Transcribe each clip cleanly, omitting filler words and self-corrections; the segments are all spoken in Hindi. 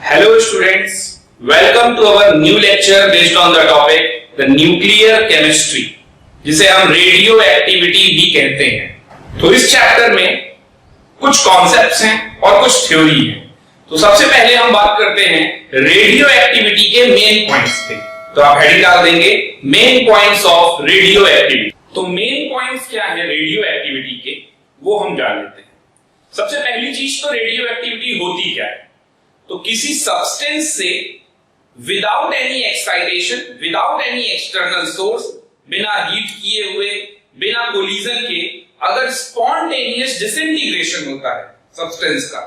Hello students, welcome to our new lecture based on the topic the nuclear chemistry, जिसे हम रेडियो एक्टिविटी भी कहते हैं। तो इस चैप्टर में कुछ कॉन्सेप्ट्स हैं और कुछ थ्योरी है। तो सबसे पहले हम बात करते हैं रेडियो एक्टिविटी के मेन पॉइंट्स पे। तो आप हेडिंग डाल देंगे main points of radio activity. तो मेन पॉइंट्स क्या है रेडियो एक्टिविटी के, वो हम जान लेते हैं। सबसे पहली चीज तो रेडियो एक्टिविटी होती क्या है, तो किसी सब्सटेंस से without any excitation, without any external source, बिना हीट किए हुए, बिना कोलिजन के अगर स्पॉन्टेनियस डिसइंटीग्रेशन होता है सब्सटेंस का,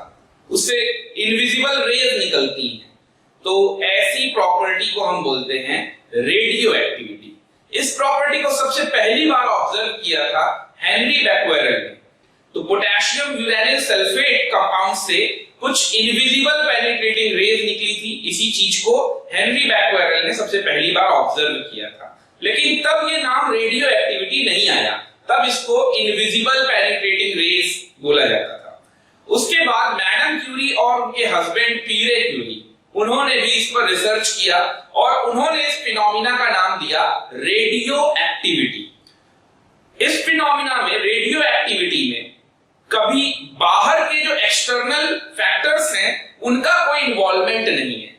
उससे इनविजिबल रेज निकलती हैं, तो ऐसी प्रॉपर्टी को हम बोलते हैं रेडियो एक्टिविटी। इस प्रॉपर्टी को सबसे पहली बार ऑब्जर्व किया था हेनरी बैक्वेरेल ने। तो पोटेशियम यूरेनिल सल्फेट कंपाउंड से कुछ इनविजिबल पेनिट्रेटिंग रेज निकली थी। इसी चीज को हेनरी बैक्वेरेल ने सबसे पहली बार ऑब्जर्व किया था, लेकिन तब ये नाम रेडियो एक्टिविटी नहीं आया, तब इसको इनविजिबल पेनिट्रेटिंग रेज बोला जाता था। उसके बाद मैडम क्यूरी और उनके हस्बैंड पीरे क्यूरी, उन्होंने भी इस पर रिसर्च किया और उन्होंने इस फिनोमिना का नाम दिया रेडियो एक्टिविटी। इस फिनोमिना में, रेडियो एक्टिविटी में, कभी बाहर के जो एक्सटर्नल फैक्टर्स हैं उनका कोई इन्वॉल्वमेंट नहीं है।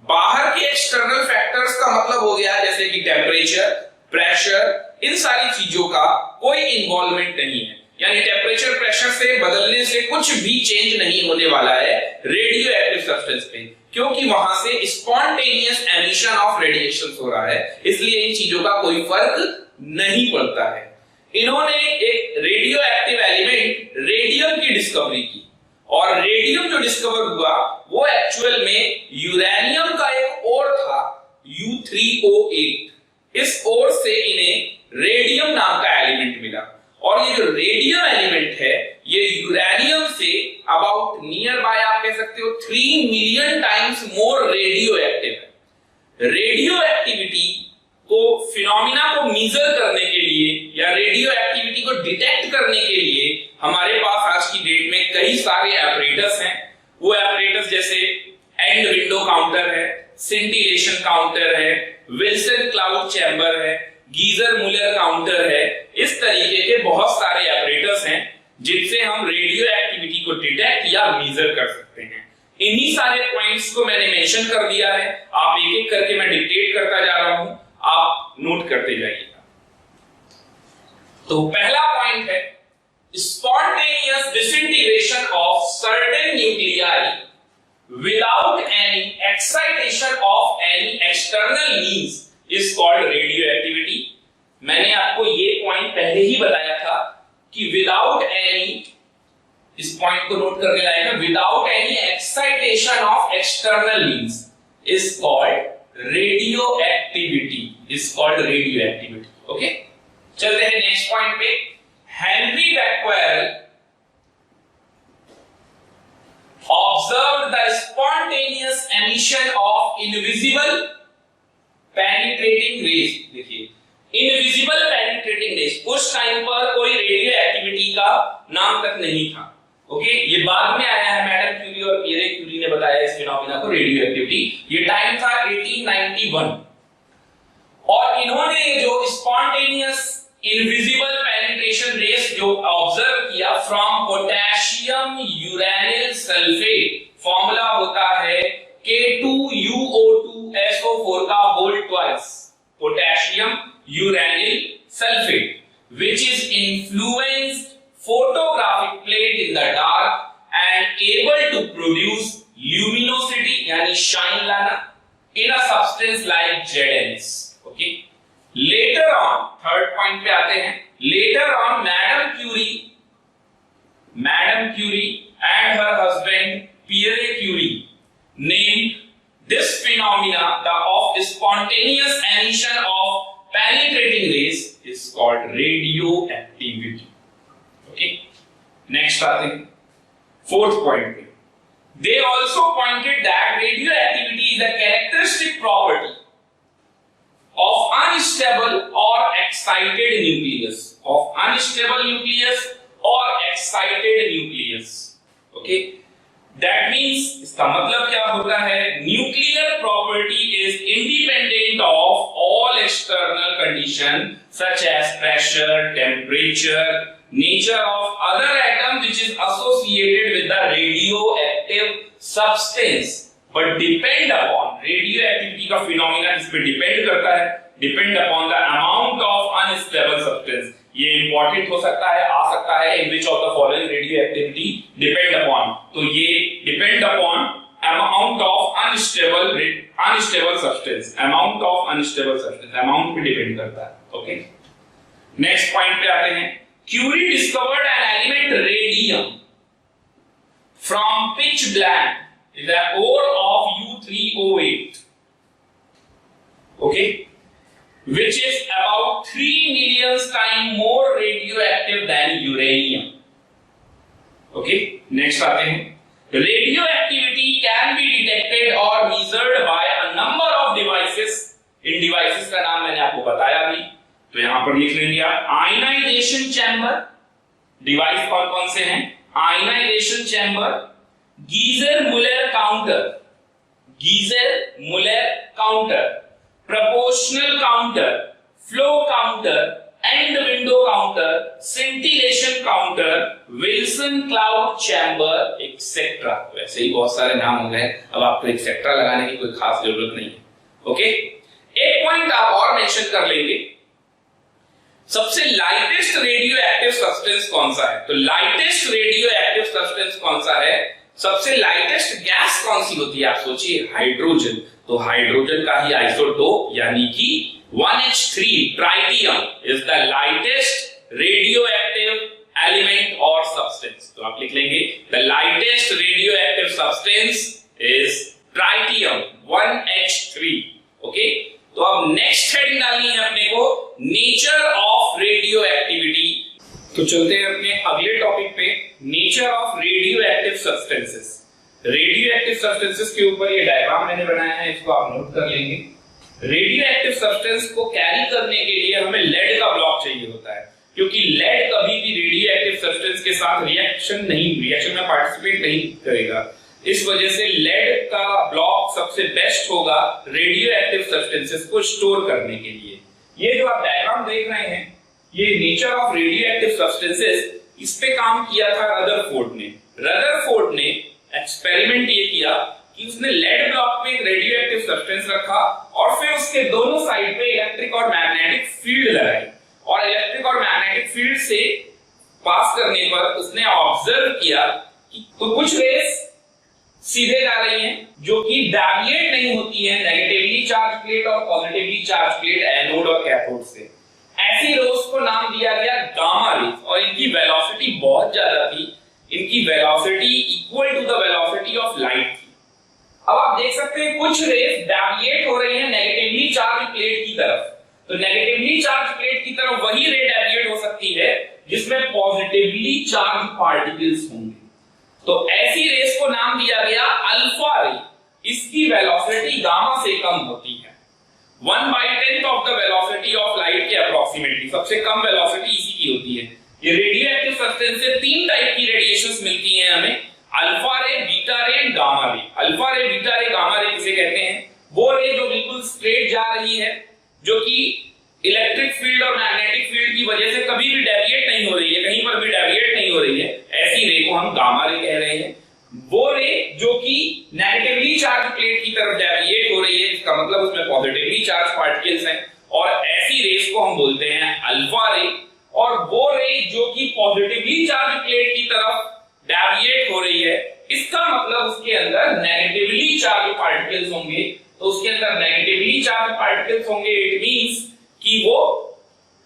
बाहर के एक्सटर्नल फैक्टर्स का मतलब हो गया जैसे कि टेम्परेचर, प्रेशर, इन सारी चीजों का कोई इन्वॉल्वमेंट नहीं है। यानी टेम्परेचर प्रेशर से बदलने से कुछ भी चेंज नहीं होने वाला है रेडियो एक्टिव सब्सटेंस पे, क्योंकि वहां से स्पॉन्टेनियस एमिशन ऑफ रेडिएशन हो रहा है, इसलिए इन चीजों का कोई फर्क नहीं पड़ता है। इन्होंने एक रेडियो एक्टिव एलिमेंट रेडियम की डिस्कवरी की, और रेडियम जो डिस्कवर हुआ वो एक्चुअल में यूरेनियम का एक ओर था, U3O8। इस ओर से इन्हें रेडियम नाम का एलिमेंट मिला, और ये जो रेडियम एलिमेंट है ये uranium say about near by आप कह सकते हो 3 million times more radio active है। रेडियो एक्टिविटी को, फिनोमिना को मेजर करने के लिए या रेडियो एक्टिविटी को डिटेक्ट करने के लिए हमारे पास आज की डेट में कई सारे एपरेटस हैं। वो एपरेटस जैसे एंड विंडो काउंटर है, सिंटिलेशन काउंटर है, विल्सन क्लाउड चैम्बर है, गीजर मुलर काउंटर है। इस तरीके के बहुत सारे एपरेटस हैं जिनसे हम रेडियो एक्टिविटी को डिटेक्ट या मेजर कर सकते हैं। इन्हीं सारे पॉइंट्स को मैंने मेंशन कर दिया है, आप एक एक करके मैं डिक्टेट करता जा रहा हूं, आप नोट करते जाइएगा। तो पहला पॉइंट है spontaneous disintegration of certain nuclei without any excitation of any external means is called radio activity. मैंने आपको ये पॉइंट पहले ही बताया था कि विदाउट एनी, इस पॉइंट को नोट करने लायक है, without any excitation of external means is called radio activity, is called radio activity. Okay, चलते हैं नेक्स्ट पॉइंट पे। Henry Becquerel observed the spontaneous emission of invisible penetrating rays। देखिए, इनविजिबल पेनिट्रेटिंग रेज, उस टाइम पर कोई रेडियो एक्टिविटी का नाम तक नहीं था। ओके, ये बाद में आया है, मैडम क्यूरी और पीरे क्यूरी ने बताया इस फिनोमिना को रेडियो एक्टिविटी। ये टाइम था 1891, और इन्होंने जो स्पॉन्टेनियस इनविजिबल पेनिट्रेशन रेस जो ऑब्जर्व किया from potassium uranyl sulphate, formula होता है K2UO2SO4 का whole twice, potassium uranyl sulphate, which is influenced photographic plate in the dark and able to produce luminosity यानी शाइन लाना in a substance like ZnS। okay, later on, third point पे आते हैं। later on Madam Curie and her husband Pierre Curie named this phenomena of spontaneous emission of penetrating rays is called radioactivity। okay, next आते हैं फोर्थ पॉइंट पे। They also pointed that radioactivity is a characteristic property of unstable or excited nucleus, of unstable nucleus or excited okay, that means इसका मतलब क्या होता है, nuclear property is independent of all external condition such as pressure, temperature, nature of other atom which is associated with the radioactive substance, but depend upon, radioactivity का फिनोमेना इस पे डिपेंड करता है, depend upon the amount of unstable substance. ये इंपॉर्टेंट हो सकता है, आ सकता है, in which of the following radioactivity depend upon, तो ये depend upon amount of unstable substance, amount of unstable substance, amount पे डिपेंड करता है। ओके, नेक्स्ट पॉइंट पे आते हैं। Curie discovered an element radium from pitch black the ore of U3O8, okay, which is about 3 million times more radioactive than uranium. Okay, next आते हैं। Radioactivity can be detected or measured by a number of devices. In devices का नाम मैंने आपको बताया भी, तो यहां पर लिख लेंगे आप। आयनाइजेशन चैम्बर, डिवाइस कौन कौन से हैं? Ionisation chamber, Geiger Muller counter, Geiger Muller counter, proportional counter, flow counter, end window counter, scintillation counter, Wilson cloud chamber, etcetera. वैसे ही बहुत सारे नाम हो गए, अब आपको एक्सेट्रा लगाने की कोई खास जरूरत नहीं है। ओके, एक पॉइंट आप और मेंशन कर लेंगे, सबसे लाइटेस्ट रेडियो एक्टिव सब्सटेंस कौन सा है? तो लाइटेस्ट रेडियो एक्टिव सब्सटेंस कौन सा है? सबसे लाइटेस्ट गैस कौन सी होती है? आप सोचिए, हाइड्रोजन। तो हाइड्रोजन का ही आइसोटोप यानी कि 1H3 tritium is the lightest radio active element और सब्सटेंस। तो आप लिख लेंगे the lightest radio active substance is tritium 1H3। Okay, तो अब नेक्स्ट हेडिंग डालनी है अपने को, नेचर ऑफ रेडियो एक्टिविटी। तो चलते हैं अपने अगले टॉपिक पे, nature of radio active substances. Radio active substances के ऊपर ये डायग्राम मैंने बनाया है, इसको आप नोट कर लेंगे। रेडियो एक्टिव सब्सटेंस को कैरी करने के लिए हमें लेड का ब्लॉक चाहिए होता है, क्योंकि लेड कभी भी रेडियो एक्टिव सब्सटेंस के साथ रिएक्शन में पार्टिसिपेट नहीं करेगा। इस वजह से लेड का ब्लॉक सबसे बेस्ट होगा रेडियो एक्टिव सब्सटेंसेस को स्टोर करने के लिए। ये जो आप डायग्राम देख रहे हैं, ये nature of radio active substances, इस पे काम किया था रदरफोर्ड ने। रदरफोर्ड ने एक्सपेरिमेंट ये किया कि उसने लेड ब्लॉक में एक रेडियो एक्टिव सब्सटेंस रखा और फिर उसके दोनों साइड पे इलेक्ट्रिक और मैग्नेटिक फील्ड लगाई, और इलेक्ट्रिक और मैग्नेटिक फील्ड से पास करने पर उसने ऑब्जर्व किया कि तो कुछ रेस सीधे जा रही हैं जो कि डेविएट नहीं होती है नेगेटिवली चार्ज प्लेट और पॉजिटिवली चार्ज प्लेट एनोड और कैथोड से। ऐसी रेस को नाम दिया गया गामा रेस, और इनकी वेलोसिटी बहुत ज्यादा थी, इनकी velocity equal to the velocity of light थी। अब आप देख सकते हैं कुछ रेस डेविएट हो रही है नेगेटिवली चार्ज प्लेट की तरफ, तो नेगेटिवली चार्ज प्लेट की तरफ वही रे डेविएट हो सकती है जिसमें पॉजिटिवली चार्ज पार्टिकल्स होंगे, तो ऐसी रेस को नाम दिया गया अल्फा रे। इसकी वेलोसिटी गामा से कम होती है, 1/10 of the velocity of light के अप्रोक्सीमेटली, सबसे कम वेलोसिटी इसी की होती है। ये रेडियो एक्टिव सब्सटेंस से 3 टाइप की रेडिएशंस मिलती हैं हमें, alpha ray, beta ray and gamma रे। अल्फा रे, बीटा रे, गामा रे किसे कहते हैं? वो रे जो बिल्कुल स्ट्रेट जा रही है, जो कि इलेक्ट्रिक फील्ड और मैग्नेटिक फील्ड की वजह से कभी भी डेविएट नहीं हो रही है, कहीं पर भी डेविएट नहीं हो रही है, ऐसी रे को हम गामा रे कह रहे हैं। वो रे जो कि नेगेटिवली चार्ज प्लेट की तरफ डेविएट हो रही है, इसका मतलब उसमें पॉजिटिवली चार्ज पार्टिकल्स हैं, और ऐसी रेस को हम बोलते हैं अल्फा रे। और वो रे जो कि पॉजिटिवली चार्ज प्लेट की तरफ डेविएट हो रही है, इसका मतलब उसके अंदर नेगेटिवली चार्ज पार्टिकल्स होंगे, तो उसके अंदर नेगेटिवली चार्ज पार्टिकल्स होंगे, इट मींस कि वो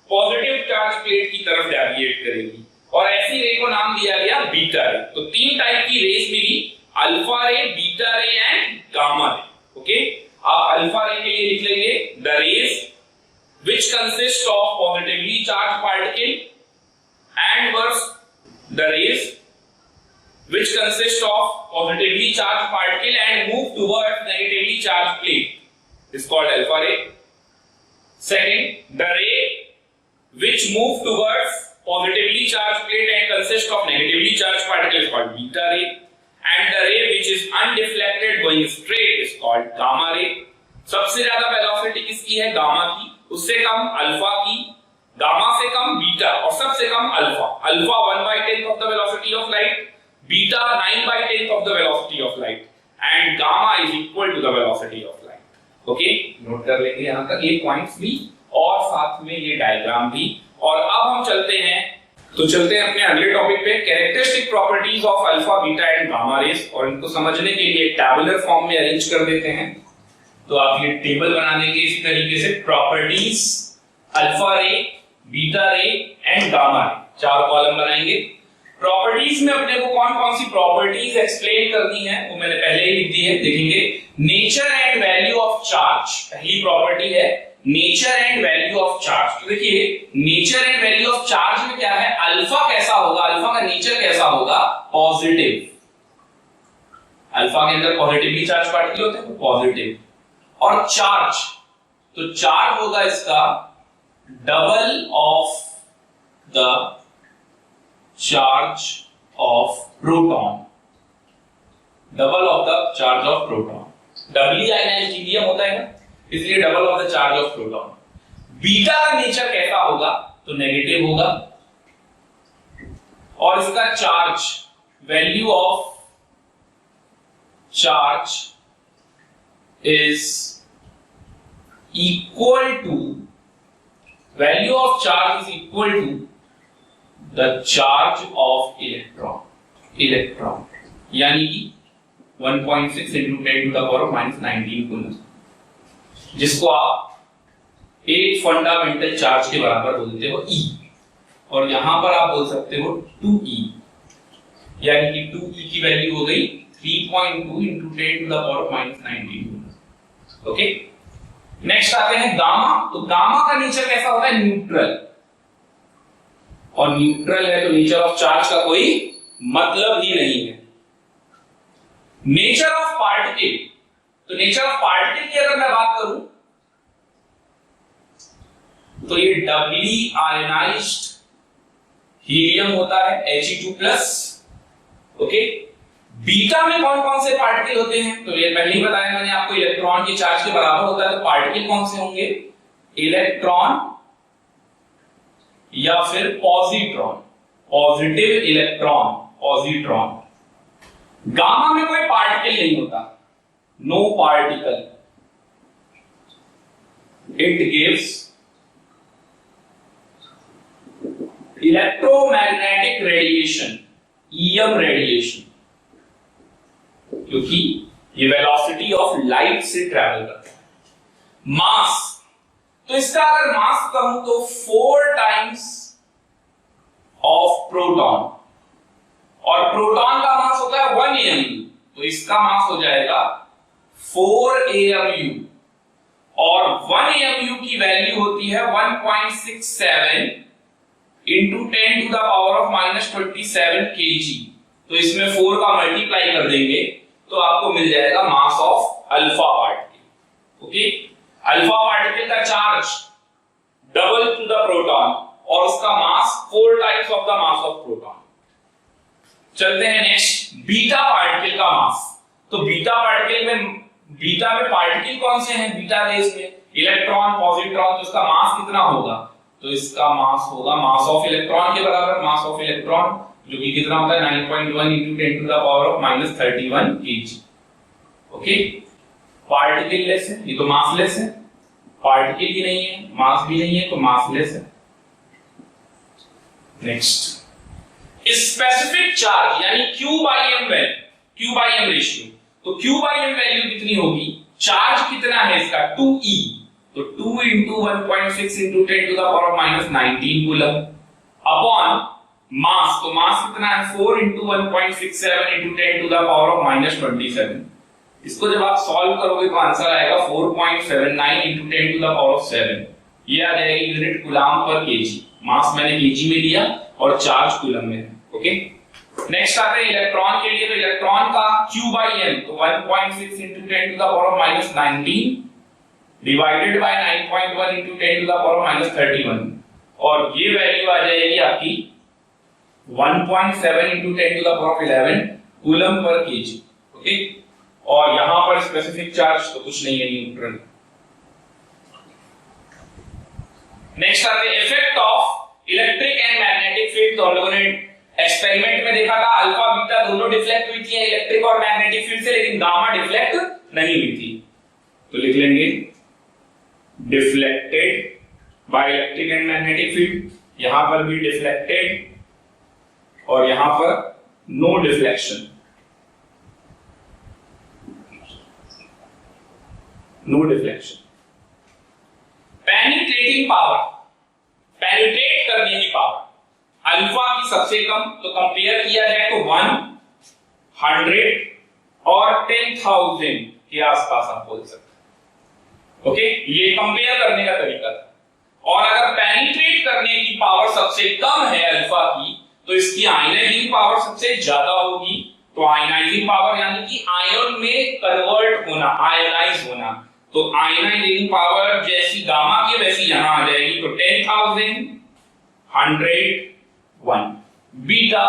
पॉजिटिव चार्ज प्लेट की तरफ डेविएट करेगी, और ऐसी रे को नाम दिया गया बीटा रे। तो 3 टाइप की रेस मिली, alpha ray, beta ray and gamma ray. Okay, आप अल्फा रे के लिए लिख लेंगे the rays which consist of positively charged particle, and verse the rays which consist of positively charged particle and move towards negatively charged plate is called alpha ray. Second, the ray which move towards positively charged plate and consist of negatively charged particle is called beta ray. and the ray which is undeflected going straight is called gamma ray. सबसे ज्यादा वेलोसिटी किसकी है? गामा की, उससे कम अल्फा की, गामा से कम बीटा और सबसे कम alpha. Alpha 1/10 of the velocity of light, beta 9/10 of the velocity of light and gamma is equal to the velocity of light. Okay, note कर लेंगे यहां तक ये पॉइंट्स भी और साथ में ये डायग्राम भी. और अब हम चलते हैं अपने अगले टॉपिक पे, characteristic properties of alpha, beta and gamma rays. और इनको समझने के लिए टैबुलर फॉर्म में अरेंज कर देते हैं. तो आप ये टेबल बना देंगे इसी तरीके से, properties alpha ray, beta ray and gamma रे, 4 कॉलम बनाएंगे. प्रॉपर्टीज में अपने को कौन कौन सी प्रॉपर्टीज एक्सप्लेन करनी है वो मैंने पहले ही लिख दी है, देखेंगे. Nature and value of charge पहली प्रॉपर्टी है, nature and value of charge. तो देखिए nature and value of charge में क्या है, अल्फा कैसा होगा, अल्फा का नेचर कैसा होगा, पॉजिटिव. अल्फा के अंदर पॉजिटिवली चार्ज पार्टिकल होते हैं, पॉजिटिव. और चार्ज, तो चार्ज होगा इसका double of the charge of proton, double of the charge of proton. Doubly ionised helium होता है ना, इसलिए double of the charge of proton. Beta का नेचर कैसा होगा, तो नेगेटिव होगा. और इसका charge, value of charge is equal to, value of charge is equal to the charge of electron, यानी कि 1.6 into 10 to the power of -19 coulomb, जिसको आप एक फंडामेंटल चार्ज के बराबर बोलते हो E, और यहां पर आप बोल सकते हो 2E, यानी कि 2E की वैल्यू हो गई 3.2 into 10 to the power of -19 coulomb. Okay, next आते हैं गामा. तो गामा का नेचर कैसा होता है, न्यूट्रल. और न्यूट्रल है तो नेचर ऑफ चार्ज का कोई मतलब ही नहीं है. नेचर ऑफ पार्टिकल, तो नेचर ऑफ पार्टिकल की अगर मैं बात करूं तो ये डबली आयनाइज्ड हीलियम होता है, He2+. ओके, बीटा में कौन कौन से पार्टिकल होते हैं, तो ये पहले ही बताया मैंने आपको, इलेक्ट्रॉन के चार्ज के बराबर होता है. तो पार्टिकल कौन से होंगे, इलेक्ट्रॉन या फिर positron, positive electron, positron. Gamma में कोई पार्टिकल नहीं होता, no particle. It gives electromagnetic radiation, EM radiation, क्योंकि ये वेलोसिटी ऑफ लाइट से ट्रैवल करता है. मास, तो इसका अगर मास कहूं तो 4 टाइम्स ऑफ प्रोटॉन, और प्रोटॉन का मास होता है 1 AMU, तो इसका मास हो जाएगा 4 AMU. और 1 AMU की वैल्यू होती है 1.67 into 10 to the power of -27 kg. तो इसमें 4 का मल्टीप्लाई कर देंगे तो आपको मिल जाएगा mass of alpha particle. Okay, alpha particle का charge double to the proton और उसका mass 4 times of the mass of proton. चलते हैं नेक्स्ट, बीटा पार्टिकल का मास. तो बीटा पार्टिकल में, बीटा में पार्टिकल कौन से हैं, बीटा रेस में इलेक्ट्रॉन, पॉजिट्रॉन. तो इसका मास कितना होगा, तो इसका मास होगा मास ऑफ इलेक्ट्रॉन के बराबर, मास ऑफ इलेक्ट्रॉन जो कि कितना होता है 9.1 into 10 to the power of -31 kg. Okay, particle less है, ये तो मास लेस है, पार्टिकल ही नहीं है, मास भी नहीं है, तो मास लेस है. नेक्स्ट, स्पेसिफिक चार्ज यानी Q/M वैल्यू, Q/M रेशियो. तो Q/M वैल्यू कितनी होगी, चार्ज कितना है इसका 2E, तो 2 into 1.6 into 10 to the power of -19 coulomb upon mass. तो मास कितना है 4 into 1.67 into 10 to the power of -27. इसको जब आप सॉल्व करोगे तो आंसर आएगा 4.79 into 10 to the power of 7. ये आ जाएगी यूनिट कूलम पर केजी. मास मैंने केजी में लिया और चार्ज कूलम में है. ओके, नेक्स्ट आते हैं इलेक्ट्रॉन के लिए. तो इलेक्ट्रॉन का Q/M, तो 1.6 into 10 to the power of -19 divided by 9.1 into 10 to the power of -31, और ये वैल्यू आ जाएगी आपकी 1.7 into 10 to the power of 11. Coulomb per KG. Okay, और यहां पर स्पेसिफिक चार्ज तो कुछ नहीं है, न्यूट्रल। नेक्स्ट आते हैं effect of electric and magnetic field. तो हम लोगों ने एक्सपेरिमेंट में देखा था अल्फा बीटा दोनों डिफ्लेक्ट हुई थी इलेक्ट्रिक और मैग्नेटिक फील्ड से, लेकिन गामा डिफ्लेक्ट नहीं हुई थी। तो लिख लेंगे deflected by electric and magnetic field, यहां पर भी डिफ्लेक्टेड और यहां पर no deflection, no deflection. Penetrating power, penetrate करने की पावर अल्फा की सबसे कम, तो कंपेयर किया जाए तो 100 और 10,000 के आसपास आप बोल सकते हैं। ओके, ये कंपेयर करने का तरीका था। और अगर पेनिट्रेट करने की पावर सबसे कम है अल्फा की, तो इसकी आयनाइजिंग पावर सबसे ज्यादा होगी। तो आयनाइजिंग पावर यानी कि आयन में कन्वर्ट होना, आयनाइज होना, तो आयनाइजिंग पावर जैसी गामा की वैसी यहां आ जाएगी। तो 10,000, 100, 1। बीटा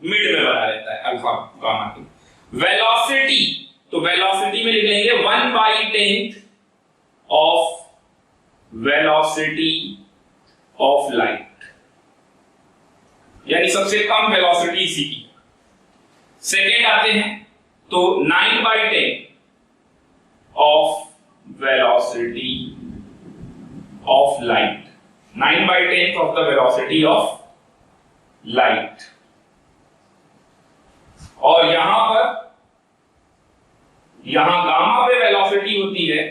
मिड में बना रहता है अल्फा गामा की। वेलोसिटी, तो वेलोसिटी में लिख लेंगे 1/10 ऑफ वेलोसिटी ऑफ लाइट, यानी सबसे कम वेलोसिटी इसी की। सेकेंड आते हैं तो 9/10 of velocity of light, 9/10 of the velocity of light. और यहां गामा पे वेलोसिटी होती है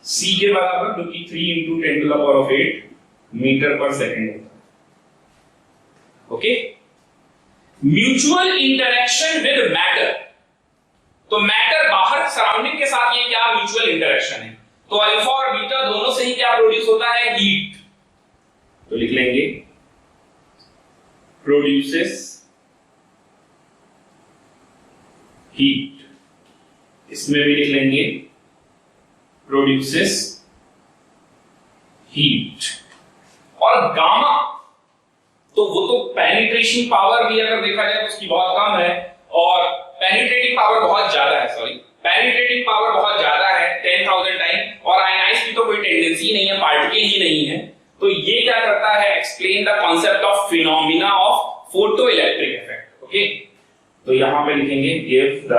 c के बराबर, जो कि 3 × 10⁸ मीटर पर सेकेंड होता है। Okay, mutual interaction with matter, तो मैटर बाहर सराउंडिंग के साथ ये क्या म्यूचुअल इंटरेक्शन है। तो अल्फा और बीटा दोनों से ही क्या प्रोड्यूस होता है, हीट। तो लिख लेंगे प्रोड्यूसेस हीट, इसमें भी लिख लेंगे प्रोड्यूसेस हीट। और गामा, तो वो तो पेनिट्रेशन पावर भी अगर देखा जाए तो उसकी बहुत कम है, और पेनिट्रेटिंग पावर बहुत ज्यादा है, सॉरी पेनिट्रेटिंग पावर बहुत ज्यादा है 10,000 टाइम, और आयनाइज की तो कोई टेंडेंसी नहीं है, पार्टिकल ही नहीं है। तो ये क्या करता है, explain the concept of phenomena of photo electric effect. Okay, तो यहां पे लिखेंगे गिव द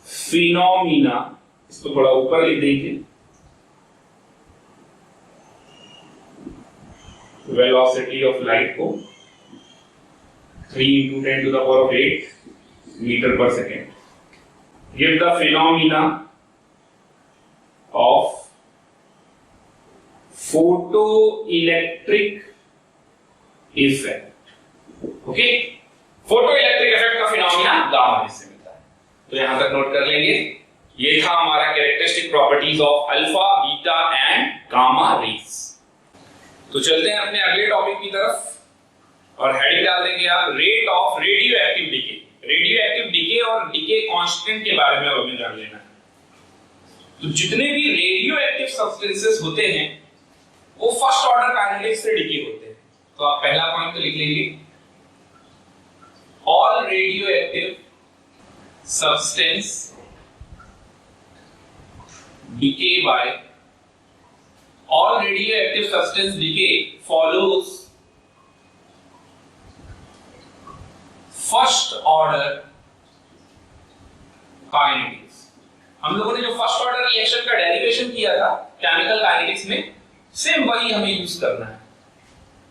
फिनोमिना, इसको थोड़ा ऊपर लिख देंगे, वेलोसिटी ऑफ लाइट को 3 × 10⁸ मीटर पर second. Give the phenomena of photo electric effect. Okay, photo electric effect का फिनोमिना गामा रेज से मिलता है। तो यहां तक नोट कर लेंगे। ये था हमारा characteristic properties of alpha, beta and gamma rays. तो चलते हैं अपने अगले टॉपिक की तरफ, और हेडिंग डाल देंगे आप rate of radioactive decay. Radio active decay और डिके कांस्टेंट के बारे में हमें जान लेना है। तो जितने भी रेडियो एक्टिव सब्सटेंसेस होते हैं वो फर्स्ट ऑर्डर काइनेटिक्स से डिके होते हैं। तो आप पहला पॉइंट तो लिख लेंगे, all radio active substance decay by all radioactive substance decay follows first order kinetics। हम लोगों ने जो फर्स्ट ऑर्डर रिएक्शन का डेरिवेशन किया था केमिकल काइनेटिक्स में, सेम वही हमें यूज करना है,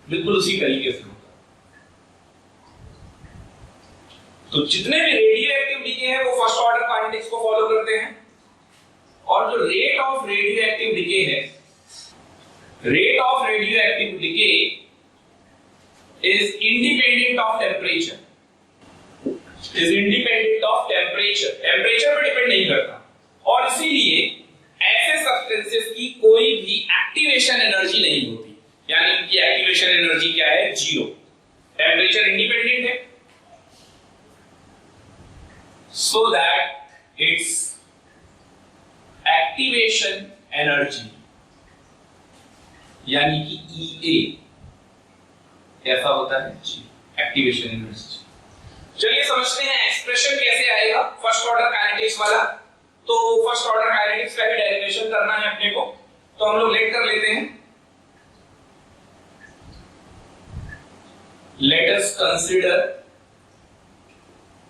बिल्कुल उसी तरीके से होगा। तो जितने भी रेडियो एक्टिव डीके हैं वो फर्स्ट ऑर्डर काइनेटिक्स को फॉलो करते हैं, और जो rate of radioactive decay है, rate of radioactive decay is independent of temperature, is independent of temperature, temperature पर डिपेंड नहीं करता। और इसीलिए ऐसे सब्सटेंसेस की कोई भी एक्टिवेशन एनर्जी नहीं होती, यानी कि एक्टिवेशन एनर्जी क्या है, जीरो। टेम्परेचर इंडिपेंडेंट है, so that its activation energy यानी कि EA कैसा होता है, एक्टिवेशन एनर्जी। चलिए समझते हैं एक्सप्रेशन कैसे आएगा फर्स्ट ऑर्डर काइनेटिक्स वाला। तो फर्स्ट ऑर्डर काइनेटिक्स का भी डेरिवेशन करना है अपने को, तो हम लोग लेट कर लेते हैं। Let us consider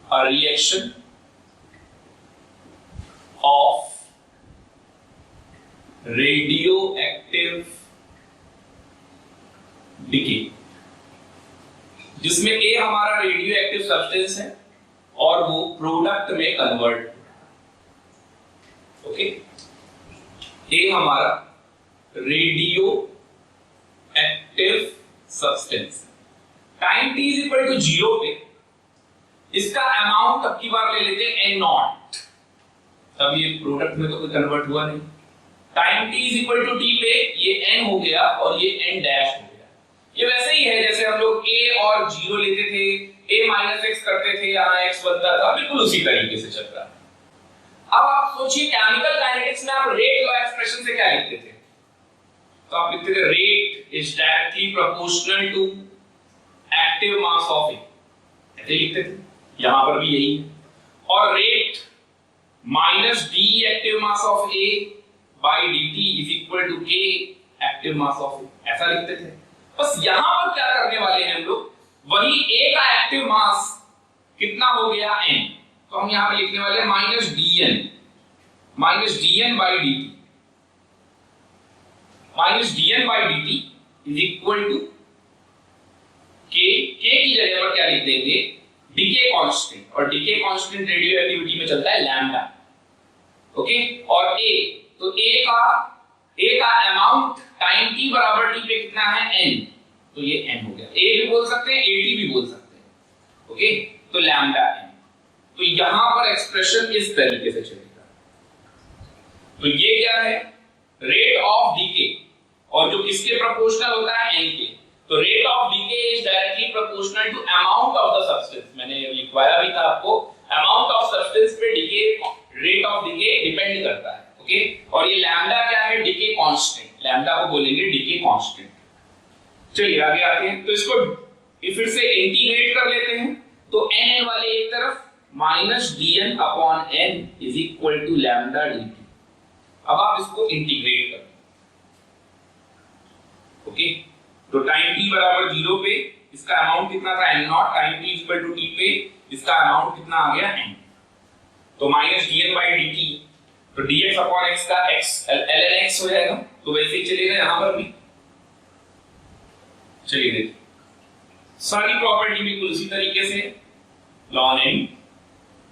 a reaction of radioactive decay, जिसमें ए हमारा रेडियोएक्टिव सब्सटेंस है और वो प्रोडक्ट में कन्वर्ट, ओके। ए हमारा radioactive substance, time t is equal to 0 पे इसका अमाउंट अब की बार ले लेते हैं n नॉट। अब ये प्रोडक्ट में तो कोई कन्वर्ट हुआ नहीं, time t is equal to t पे ये n हो गया और ये n डैश हो गया। ये वैसे ही है जैसे हम लोग a और 0 लेते थे, a माइनस x करते थे, यहाँ x बनता था, बिल्कुल उसी तरीके से चल रहा है। अब आप सोचिए केमिकल काइनेटिक्स में आप रेट लॉ एक्सप्रेशन से क्या लिखते थे? तो आप लिखते थे rate is directly proportional to active mass of A, ऐसे लिखते थे। यहां पर भी यही है। और rate minus d active mass of A by dt is equal to k active mass of A, ऐसा लिखते थे। बस यहां पर क्या करने वाले हैं हम लोग, वही a का एक्टिव मास कितना हो गया n, तो हम यहां पे लिखने वाले हैं minus dn by dt, minus dn by dt is equal to k की जगह पर क्या लिख देंगे, डीके कांस्टेंट, और डीके कांस्टेंट रेडियो एक्टिविटी में चलता है लैम्डा, ओके। और a, तो a का अमाउंट टाइम t बराबर t पे कितना है n, तो ये n हो गया। a भी बोल सकते हैं, at भी बोल सकते हैं, ओके। तो लैम्डा n, तो यहां पर एक्सप्रेशन इस तरीके से चलेगा। तो ये क्या है, रेट ऑफ डीके, और जो किसके प्रोपोर्शनल होता है n के, तो rate of decay is directly proportional to amount of the substance. मैंने लिखवाया भी था आपको, अमाउंट ऑफ सब्सटेंस पे decay, rate of decay depend करता है, ओके। और ये लैम्डा क्या है, डीके कांस्टेंट, लैम्डा को बोलेंगे डीके कांस्टेंट। चलिए आगे आते हैं, तो इसको फिर से इंटीग्रेट कर लेते हैं। तो n वाले एक तरफ minus dn upon n is equal to lambda dt। अब आप इसको इंटीग्रेट कर, ओके। तो टाइम t बराबर 0 पे इसका अमाउंट कितना था n naught, time t equal to t पे इसका अमाउंट कितना आ गया n, तो माइनस dn बाई dt, तो dx अपॉन x का x ln x हो जाएगा। तो वैसे ही चलेगा यहां पर भी। चलिए देखिए, सारी प्रॉपर्टी बिल्कुल उसी तरीके से, ln n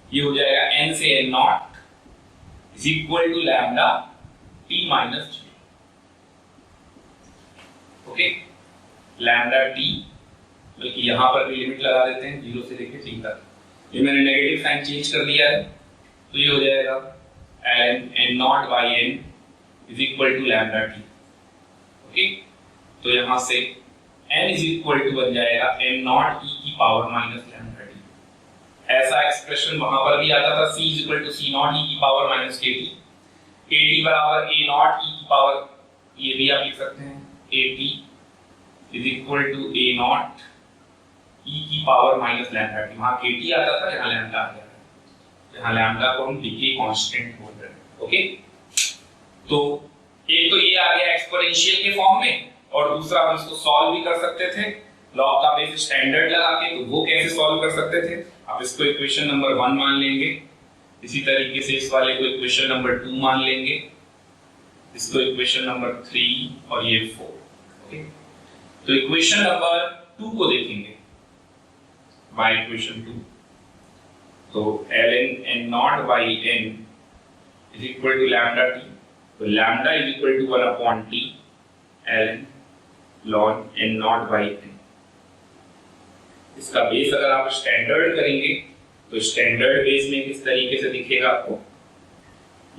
ये हो जाएगा n से n naught is equal to lambda t minus g, okay. Lambda t, बल्कि यहां पर भी लिमिट लगा देते हैं 0 से लेकर t तक, ये मैंने नेगेटिव साइन चेंज कर दिया है, तो ये हो जाएगा ln n naught by n is equal to lambda t, okay. तो यहां से n इज इक्वल टू बन जाएगा n नॉट e की पावर माइनस लैम्डा t। ऐसा एक्सप्रेशन वहां पर भी आता था, c is equal to c naught e की पावर माइनस kt, kt बराबर a नॉट e की पावर, ये भी आप लिख सकते हैं at is equal to a not e की पावर माइनस लैम्डा t। वहां kt आता था, यहां लैम्डा आ गया, यहां लैम्डा को हम डीके कांस्टेंट बोल रहे हैं, ओके। तो एक तो ये आ गया एक्सपोनेंशियल के फॉर्म में, और दूसरा हम इसको सॉल्व भी कर सकते थे लॉग का बेस स्टैंडर्ड लगा के। तो वो कैसे सॉल्व कर सकते थे, आप इसको इक्वेशन नंबर 1 मान लेंगे, इसी तरीके से इस वाले को इक्वेशन नंबर 2 मान लेंगे, इसको इक्वेशन नंबर 3 और ये 4, ओके। तो इक्वेशन नंबर 2 को देखेंगे, बाय इक्वेशन 2, तो ln n naught by n is equal to lambda t, तो lambda is equal to 1 upon t ln ln n naught by n। इसका बेस अगर आप स्टैंडर्ड करेंगे तो स्टैंडर्ड बेस में किस तरीके से दिखेगा आपको,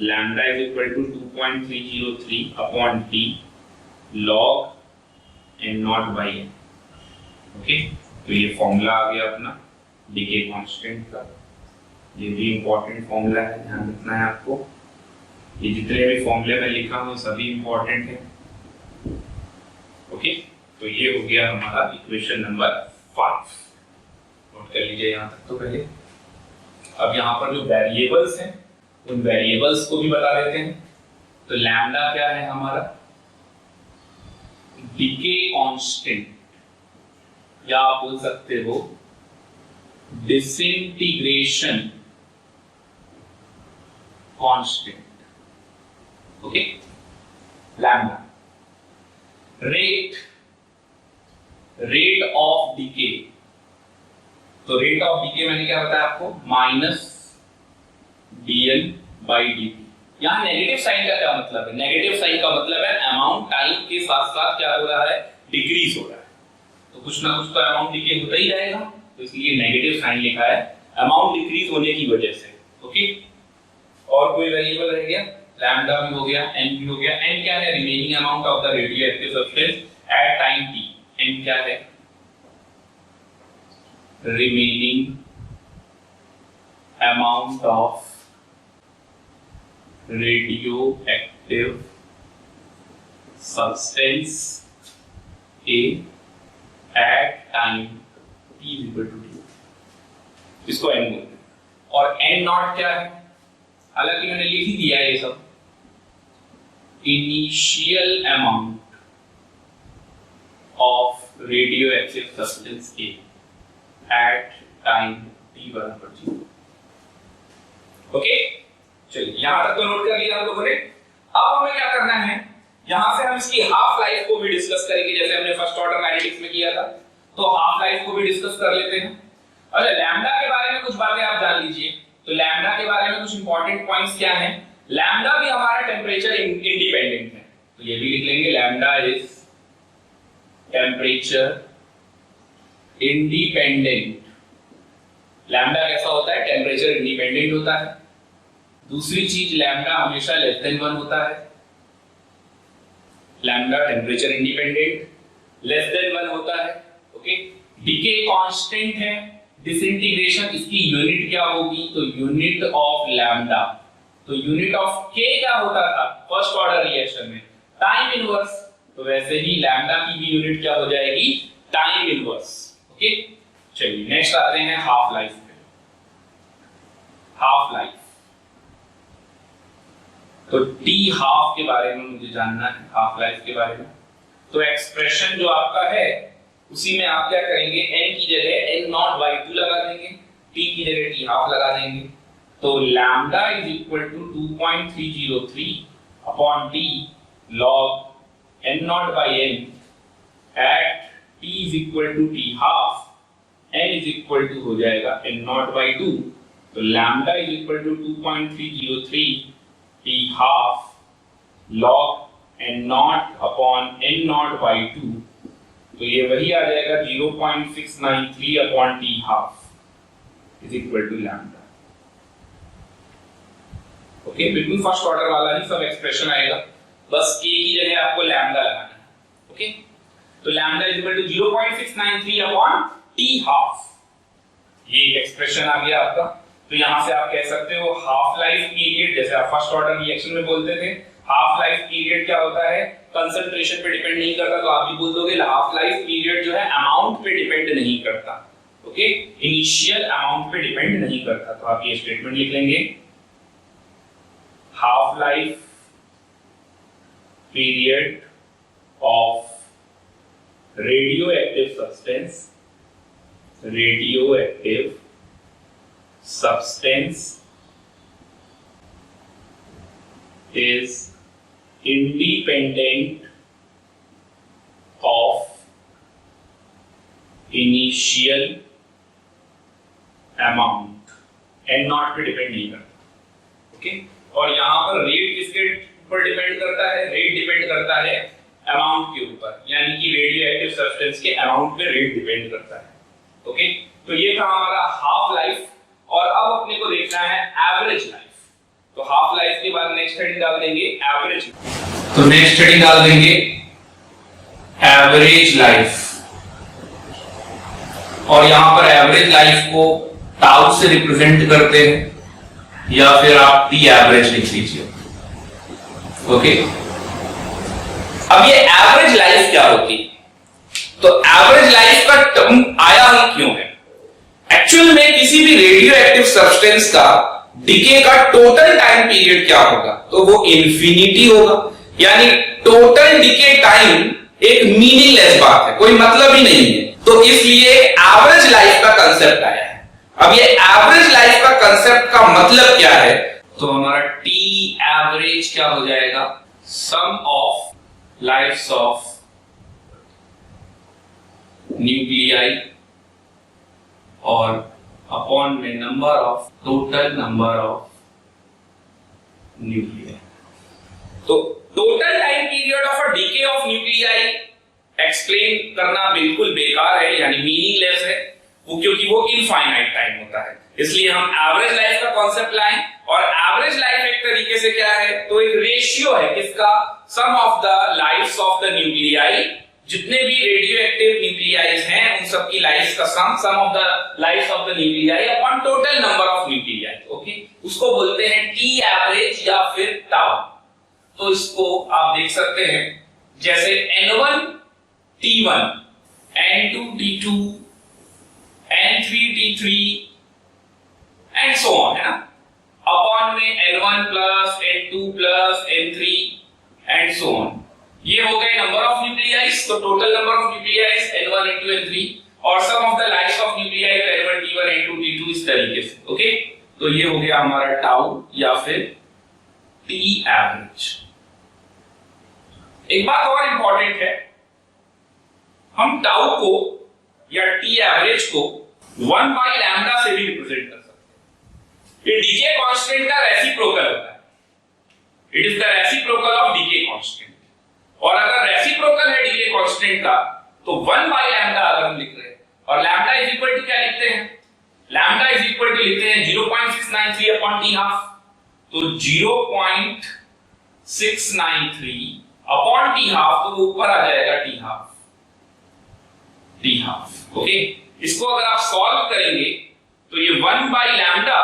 lambda is equal to 2.303 upon t log n naught by n, okay. तो ये फॉर्मूला आ गया अपना डीके कांस्टेंट का, ये भी इंपॉर्टेंट फॉर्मूला है, ध्यान रखना है आपको। ये जितने भी फॉर्मूले मैं लिखा हूं सभी इंपॉर्टेंट है, ओके। तो ये हो गया हमारा इक्वेशन नंबर 5, नोट कर लीजिए यहां तक तो पहले। अब यहां पर जो वेरिएबल्स हैं उन वेरिएबल्स को भी बता देते हैं। तो लैम्डा क्या है हमारा, डीके कांस्टेंट, या आप बोल सकते हो disintegration constant. Okay, lambda. Rate of decay, तो रेट ऑफ डीके मैंने क्या बताया आपको, माइनस dn बाई dt। यहां नेगेटिव साइन का क्या मतलब है, नेगेटिव साइन का मतलब है अमाउंट टाइम के साथ साथ क्या हो रहा है, डिक्रीज हो रहा है। तो कुछ ना कुछ तो अमाउंट डिके होता ही जाएगा, तो इसलिए नेगेटिव साइन लिखा है अमाउंट डिक्रीज होने की वजह से। ओके, और कोई वेरिएबल रह गया, लैम्डा भी हो गया, n भी हो गया। n क्या है, remaining amount of the radioactive substance at time t। n क्या है, remaining amount of radioactive substance A at time t equal to t, इसको n बोलते हैं। और n नॉट क्या है, हालांकि मैंने लिख ही दिया है ये सब, initial amount of radioactive substance A at time t बराबर 0। ओके, चलिए यहां तक तो नोट कर लिया हम लोगों ने। अब हमें क्या करना है, यहां से हम इसकी हाफ लाइफ को भी डिस्कस करेंगे, जैसे हमने फर्स्ट ऑर्डर काइनेटिक्स में किया था। तो हाफ लाइफ को भी डिस्कस कर लेते हैं। अच्छा, लैम्डा के बारे में कुछ बातें आप जान लीजिए। तो लैम्डा के बारे में कुछ इंपॉर्टेंट पॉइंट्स क्या हैं, लैम्डा भी हमारा टेम्परेचर इंडिपेंडेंट है, तो ये भी लिख लेंगे, lambda is temperature independent. Lambda कैसा होता है, टेम्परेचर इंडिपेंडेंट होता है। दूसरी चीज, लैम्डा हमेशा लेस देन 1 होता है। Lambda temperature independent, less than 1 होता है। ओके, डीके कांस्टेंट है। डिसइंटीग्रेशन, इसकी यूनिट क्या होगी, तो यूनिट ऑफ लैम्डा। तो यूनिट ऑफ के क्या होता था फर्स्ट ऑर्डर रिएक्शन में, टाइम इनवर्स। तो वैसे ही लैम्डा की भी यूनिट क्या हो जाएगी, टाइम इनवर्स। ओके, चलिए नेक्स्ट आते हैं हाफ लाइफ पे। हाफ लाइफ, तो टी हाफ के बारे में मुझे जानना है, हाफ लाइफ के बारे में। तो एक्सप्रेशन जो आपका है उसी में आप क्या करेंगे, n की जगह n नॉट बाई 2 लगा देंगे, t की जगह t हाफ लगा देंगे। तो lambda is equal to 2.303 upon t log n naught by n at t is equal to t half, n is equal to हो जाएगा n नॉट बाई 2। तो lambda is equal to 2.303 t half log n naught upon n naught by 2। तो ये वही आ जाएगा 0.693 upon t half is equal to lambda. Okay, बिल्कुल फर्स्ट ऑर्डर वाला ही सब एक्सप्रेशन आएगा, बस k की जगह आपको लैम्डा लगाना है। ओके, तो lambda is equal to 0.693 upon t half, ये एक्सप्रेशन आ गया आपका। तो यहां से आप कह सकते हो हाफ लाइफ पीरियड, जैसे आप फर्स्ट ऑर्डर रिएक्शन में बोलते थे हाफ लाइफ पीरियड क्या होता है, कंसंट्रेशन पे डिपेंड नहीं करता, तो आप भी बोल दोगे हाफ लाइफ पीरियड जो है अमाउंट पे डिपेंड नहीं करता। ओके, इनिशियल अमाउंट पे डिपेंड नहीं करता। तो आप ये स्टेटमेंट लिख लेंगे, half life period of radioactive substance is independent of initial amount and not पे डिपेंड नहीं करता। ओके, और यहां पर रेट किसके ऊपर डिपेंड करता है, रेट डिपेंड करता है अमाउंट के ऊपर, यानी कि रेडियोएक्टिव सब्सटेंस के अमाउंट पे रेट डिपेंड करता है। ओके, तो ये था हमारा हाफ लाइफ। और अब अपने को देखना है एवरेज लाइफ। तो हाफ लाइफ के बाद नेक्स्ट हेडिंग डाल देंगे एवरेज। तो नेक्स्ट हेडिंग डाल देंगे एवरेज लाइफ, और यहां पर एवरेज लाइफ को टाउ से रिप्रेजेंट करते हैं, या फिर आप टी एवरेज लिख लीजिए। ओके, अब ये एवरेज लाइफ क्या होती है, तो एवरेज लाइफ का टर्म आया ही क्यों है। एक्चुअल में किसी भी रेडियो एक्टिव सब्सटेंस का डिके का टोटल टाइम पीरियड क्या होगा, तो वो इंफिनिटी होगा। यानी टोटल डिके टाइम एक मीनिंगलेस बात है, कोई मतलब ही नहीं है। तो इसलिए एवरेज लाइफ का कंसेप्ट आया है। अब ये एवरेज लाइफ का कंसेप्ट का मतलब क्या है, तो हमारा टी एवरेज क्या हो जाएगा, sum of lifes of nuclei और अपॉन में number of total number of nuclei. तो total time period of a decay of nuclei explain करना बिल्कुल बेकार है, यानी मीनिंगलेस है वो, क्योंकि वो इनफाइनाइट टाइम होता है। इसलिए हम एवरेज लाइफ का कॉन्सेप्ट लाएं, और एवरेज लाइफ एक तरीके से क्या है, तो एक रेशियो है किसका, sum of the lifes of the nuclei. जितने भी रेडियो एक्टिव न्यूक्लियाइज हैं उन सबकी लाइफ का sum of the life of the nuclei upon total number of nuclei. Okay, उसको बोलते हैं टी एवरेज या फिर टाउ। तो इसको आप देख सकते हैं जैसे N1 T1, N2 T2, N3 T3 and so on, है ना, अपॉन में N1 plus N2 plus N3 and so on. ये हो गए नंबर ऑफ न्यूक्लियाइज, तो total number of nucleis N1 N2 N3, और sum of the life of nucleis N1 T1 N2 T2 इस तरीके से। ओके, तो ये हो गया हमारा टाउ या फिर टी एवरेज। एक बात और इंपॉर्टेंट है, हम टाउ को या टी एवरेज को 1 बाय लैम्डा से भी रिप्रेजेंट कर सकते हैं। ये डीके कांस्टेंट का रेसिप्रोकल होता है, it is the reciprocal of DK constant. और अगर रेसिप्रोकल है डीके कांस्टेंट का तो 1 बाय लैम्डा अगर हम लिख रहे हैं, और लैम्डा इज इक्वल टू क्या लिखते हैं, लैम्डा इज इक्वल टू लिखते हैं 0.693 अपॉन टी हाफ। तो 0.693 अपॉन टी हाफ, तो वो ऊपर आ जाएगा T half, T half. Okay, इसको अगर आप सॉल्व करेंगे तो ये 1 by lambda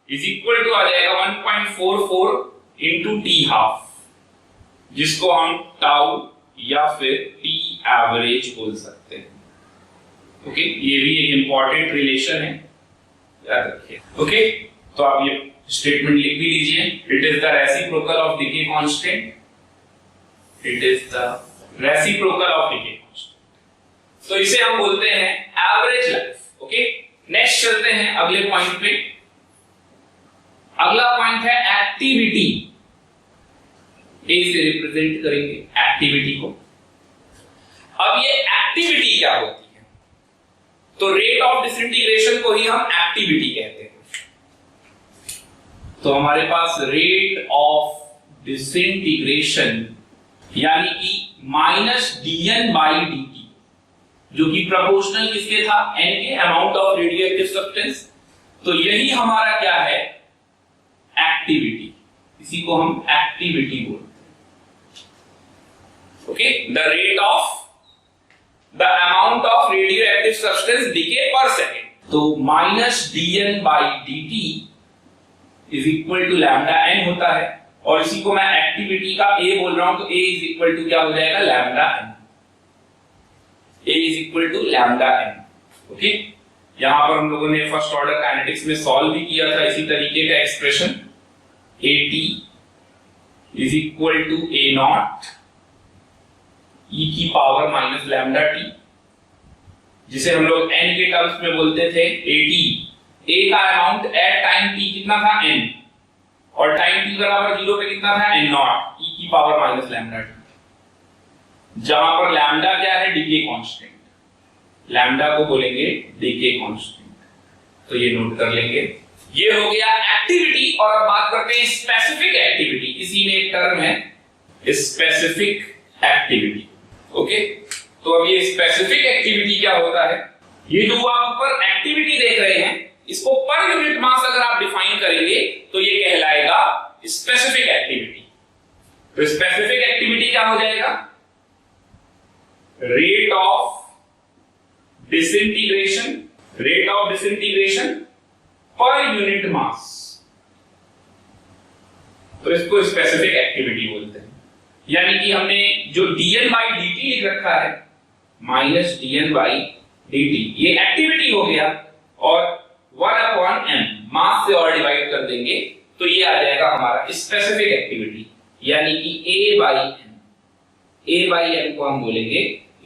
is equal to आ जाएगा 1.44 इंटू टी हाफ, जिसको हम टाउ या फिर टी एवरेज बोल सकते हैं। ओके, ये भी एक इंपॉर्टेंट रिलेशन है, याद रखिए। ओके, तो आप ये स्टेटमेंट लिख भी लीजिए, it is the reciprocal of decay constant, it is the reciprocal of decay constant. तो इसे हम बोलते हैं एवरेज लाइफ। ओके, नेक्स्ट चलते हैं अगले पॉइंट पे। अगला पॉइंट है एक्टिविटी। ए से रिप्रेजेंट करेंगे एक्टिविटी को। अब ये एक्टिविटी क्या होती है, तो रेट ऑफ डिसइंटीग्रेशन को ही हम एक्टिविटी कहते हैं। तो हमारे पास रेट ऑफ डिसइंटीग्रेशन यानी कि -dN/dt, जो कि प्रोपोर्शनल किसके था, n के, अमाउंट ऑफ रेडियोएक्टिव सब्सटेंस। तो यही हमारा क्या है, एक्टिविटी। इसी को हम एक्टिविटी बोलते हैं। Okay, the rate of the amount of radioactive substance decay per second. तो -dN/dt is equal to lambda n होता है, और इसी को मैं एक्टिविटी का a बोल रहा हूं, तो a इज इक्वल टू क्या हो जाएगा, lambda n। a is equal to lambda n। Okay, यहां पर हम लोगों ने फर्स्ट ऑर्डर काइनेटिक्स में सॉल्व भी किया था इसी तरीके का expression, at is equal to a not e की पावर माइनस लैम्डा t, जिसे हम लोग n के टर्म्स में बोलते थे at। a का अमाउंट एट टाइम t कितना था, n, और टाइम t बराबर 0 पे कितना था, n नॉट e की पावर माइनस लैम्डा t, जहां पर लैम्डा क्या है, डीके कांस्टेंट। लैम्डा को बोलेंगे डीके कांस्टेंट, तो ये नोट कर लेंगे। ये हो गया एक्टिविटी। और अब बात करते हैं स्पेसिफिक एक्टिविटी। इसी में एक टर्म है स्पेसिफिक एक्टिविटी। ओके, तो अब ये स्पेसिफिक एक्टिविटी क्या होता है, ये जो आप ऊपर एक्टिविटी देख रहे हैं, इसको पर यूनिट मास अगर आप डिफाइन करेंगे तो ये कहलाएगा स्पेसिफिक एक्टिविटी। तो स्पेसिफिक एक्टिविटी क्या हो जाएगा, rate of disintegration, rate of disintegration per unit mass. तो इसको स्पेसिफिक एक्टिविटी बोलते हैं। यानी कि हमने जो dN/dt लिख रखा है, -dN/dt, ये एक्टिविटी हो गया। और 1/m मास से और डिवाइड कर देंगे तो ये आ जाएगा हमारा स्पेसिफिक एक्टिविटी, यानी कि A बाई M को हम बोलेंगे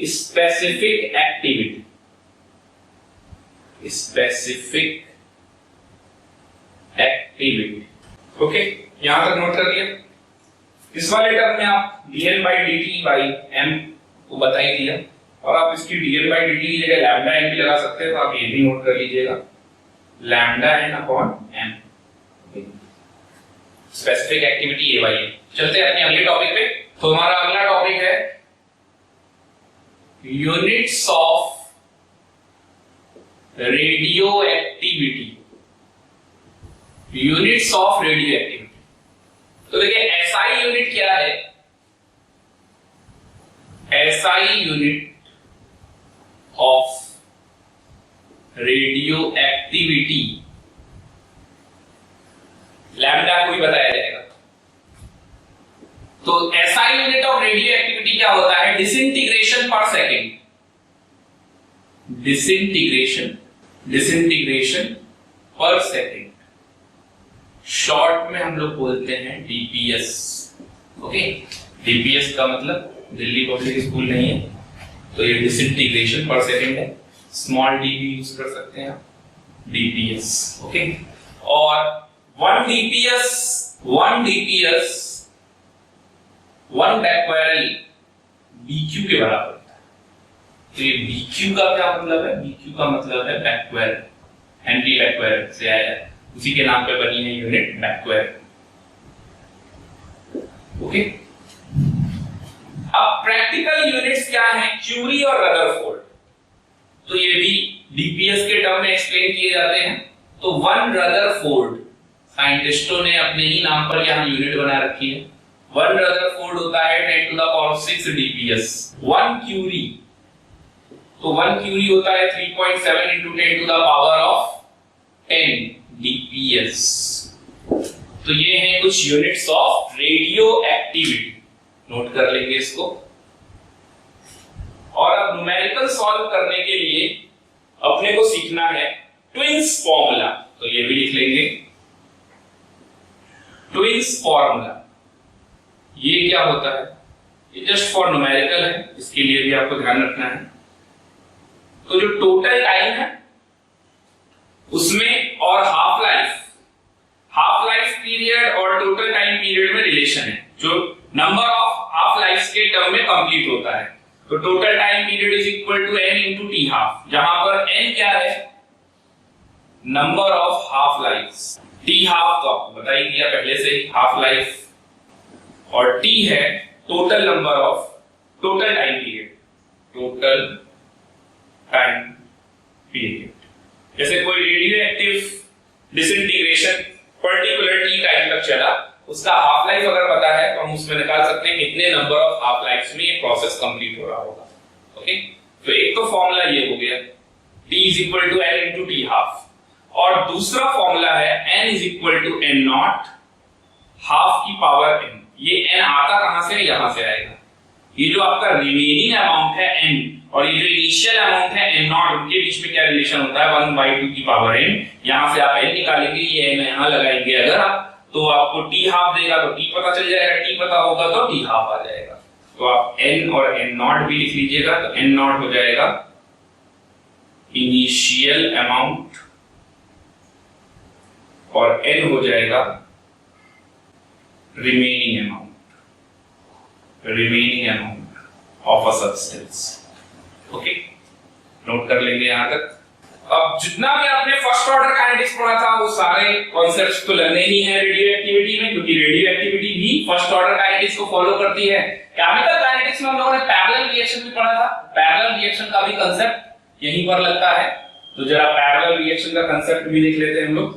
स्पेसिफिक एक्टिविटी। ओके, यहां तक नोट कर लिया। इस वाले टर्म में आप dn by dt by m को बता ही दिया, और आप इसकी dn बाई dt की जगह लैम्डा n भी लगा सकते हैं, तो आप ये भी नोट कर लीजिएगा, lambda n upon m। Specific activity A by M। चलते हैं अपने अगले टॉपिक पे। तो हमारा अगला टॉपिक है units of radio activity. Units of radio activity, तो देखिए SI यूनिट क्या है? SI unit of radio activity lambda को ही बताया जाएगा। तो SI unit of radio activity क्या होता है? डिसइंटीग्रेशन पर सेकेंड। डिसइंटीग्रेशन पर सेकेंड, शॉर्ट में हम लोग बोलते हैं DPS। ओके, DPS का मतलब दिल्ली पब्लिक स्कूल नहीं है, तो ये डिसइंटीग्रेशन पर सेकेंड है, स्मॉल d भी यूज कर सकते हैं आप, DPS। ओके, और 1 बैक्वायरल BQ के बराबर होता है। तो ये BQ का क्या मतलब है? BQ का मतलब है बैक्वायरल, हेनरी बैक्वायरल से आया है, उसी के नाम पे बनी है यूनिट बैक्वायरल। ओके, अब प्रैक्टिकल यूनिट्स क्या हैं? क्यूरी और रदरफोर्ड। तो ये भी DPS के टर्म में एक्सप्लेन किए जाते हैं। तो 1 रदरफोर्ड, साइंटिस्टों ने अपने ही नाम पर यहां यूनिट बना रखी है। 1 रदरफोर्ड होता है 10 to the power 6 DPS। 1 curie, तो 1 क्यूरी होता है 3.7 into 10 to the power of 10 DPS। तो ये हैं कुछ units of radio activity, note कर लेंगे इसको। और अब न्यूमेरिकल सॉल्व करने के लिए अपने को सीखना है ट्विंस फॉर्मूला, तो ये भी लिख लेंगे। ट्विंस फॉर्मूला ये क्या होता है? ये जस्ट फॉर न्यूमेरिकल है, इसके लिए भी आपको ध्यान रखना है। तो जो टोटल टाइम है उसमें और हाफ लाइफ पीरियड और टोटल टाइम पीरियड में रिलेशन है, जो नंबर ऑफ हाफ लाइफ के टर्म में कंप्लीट होता है। तो total time period is equal to n into T half, जहां पर n क्या है? Number of half life. T half तो आपको बता ही दिया पहले से ही, हाफ लाइफ, और t है total number of total time period, total time period. जैसे कोई radio active disintegration particular T time तक चला, उसका हाफ लाइफ अगर पता है तो हम उसमें निकाल सकते हैं कितने नंबर ऑफ हाफ लाइफ में ये प्रोसेस कंप्लीट हो रहा होगा। ओके, तो एक तो फॉर्मूला ये हो गया t is equal to n into T half, और दूसरा फॉर्मूला है n is equal to n not half की पावर n। ये n आता कहां से? यहां से आएगा। ये जो आपका रिमेनिंग अमाउंट है n और ये जो इनिशियल अमाउंट है n नॉट, उनके बीच में क्या रिलेशन होता है? 1/2 की पावर n। यहां से आप n निकालेंगे, ये n यहां लगाएंगे अगर आप, तो आपको t हाफ देगा तो t पता चल जाएगा, t पता होगा तो t हाफ आ जाएगा। तो आप n और n नॉट भी लिख लीजिएगा, तो n नॉट हो जाएगा इनिशियल अमाउंट और n हो जाएगा remaining amount of a substance. Okay, note कर लेंगे यहां तक। अब जितना भी आपने फर्स्ट ऑर्डर काइनेटिक्स पढ़ा था वो सारे कॉन्सेप्ट्स तो लगने ही है रेडियो एक्टिविटी में, क्योंकि रेडियो एक्टिविटी भी फर्स्ट ऑर्डर काइनेटिक्स को फॉलो करती है। केमिकल काइनेटिक्स में हम लोगों ने पैरेलल रिएक्शन भी पढ़ा था, पैरेलल रिएक्शन का भी कांसेप्ट यहीं पर लगता है। तो जरा पैरेलल रिएक्शन का कांसेप्ट भी देख लेते हैं हम लोग।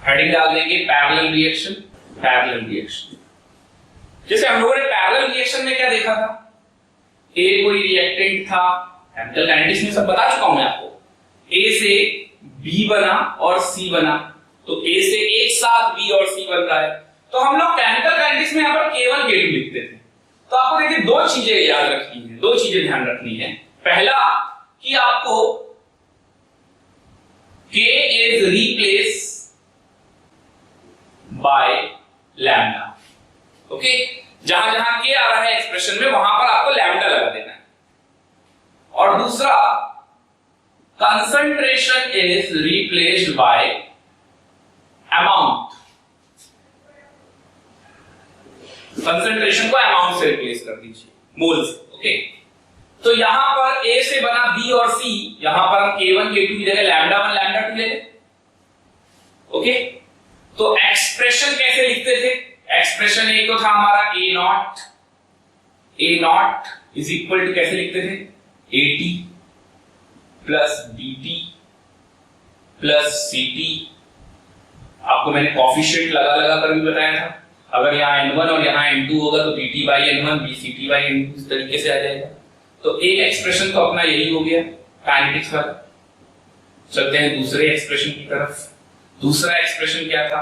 हेडिंग डाल देंगे पैरेलल रिएक्शन। जैसे हम लोगों ने पैरेलल रिएक्शन में क्या देखा था? ए कोई रिएक्टेंट था, केमिकल काइनेटिक्स में सब बता चुका हूं मैं आपको। ए से बी बना और सी बना, तो ए से एक साथ बी और सी बन रहा है। तो हम लोग केमिकल काइनेटिक्स में यहां पर केवल K2 लिखते थे। तो आपको देखिए दो चीजें याद रखनी है, दो चीजें ध्यान रखनी है। पहला कि आपको K is replaced by lambda. Okay, जहां जहां K आ रहा है एक्सप्रेशन में वहां पर आपको लैम्डा लगा देना है। और दूसरा, concentration is replaced by amount. Concentration को अमाउंट से रिप्लेस कर दीजिए, मोल्स। ओके, तो यहां पर A से बना B और C, यहां पर हम K1 K2 की जगह लैम्डा 1 लैम्डा 2 ले लें। ओके, तो एक्सप्रेशन कैसे लिखते थे? एक्सप्रेशन एक तो था हमारा A not is equal to कैसे लिखते थे? AT plus BT plus CT। आपको मैंने कॉफिशिएंट लगा लगा कर भी बताया था, अगर यहाँ N1 और यहाँ N2 होगा तो BT by N1 BCT by N2 इस तरीके से आ जाएगा। तो एक एक्सप्रेशन तो अपना यही हो गया काइनेटिक्स वाला। चलते हैं दूसरे एक्सप्रेशन की तरफ। दूसरा एक्सप्रेशन क्या था?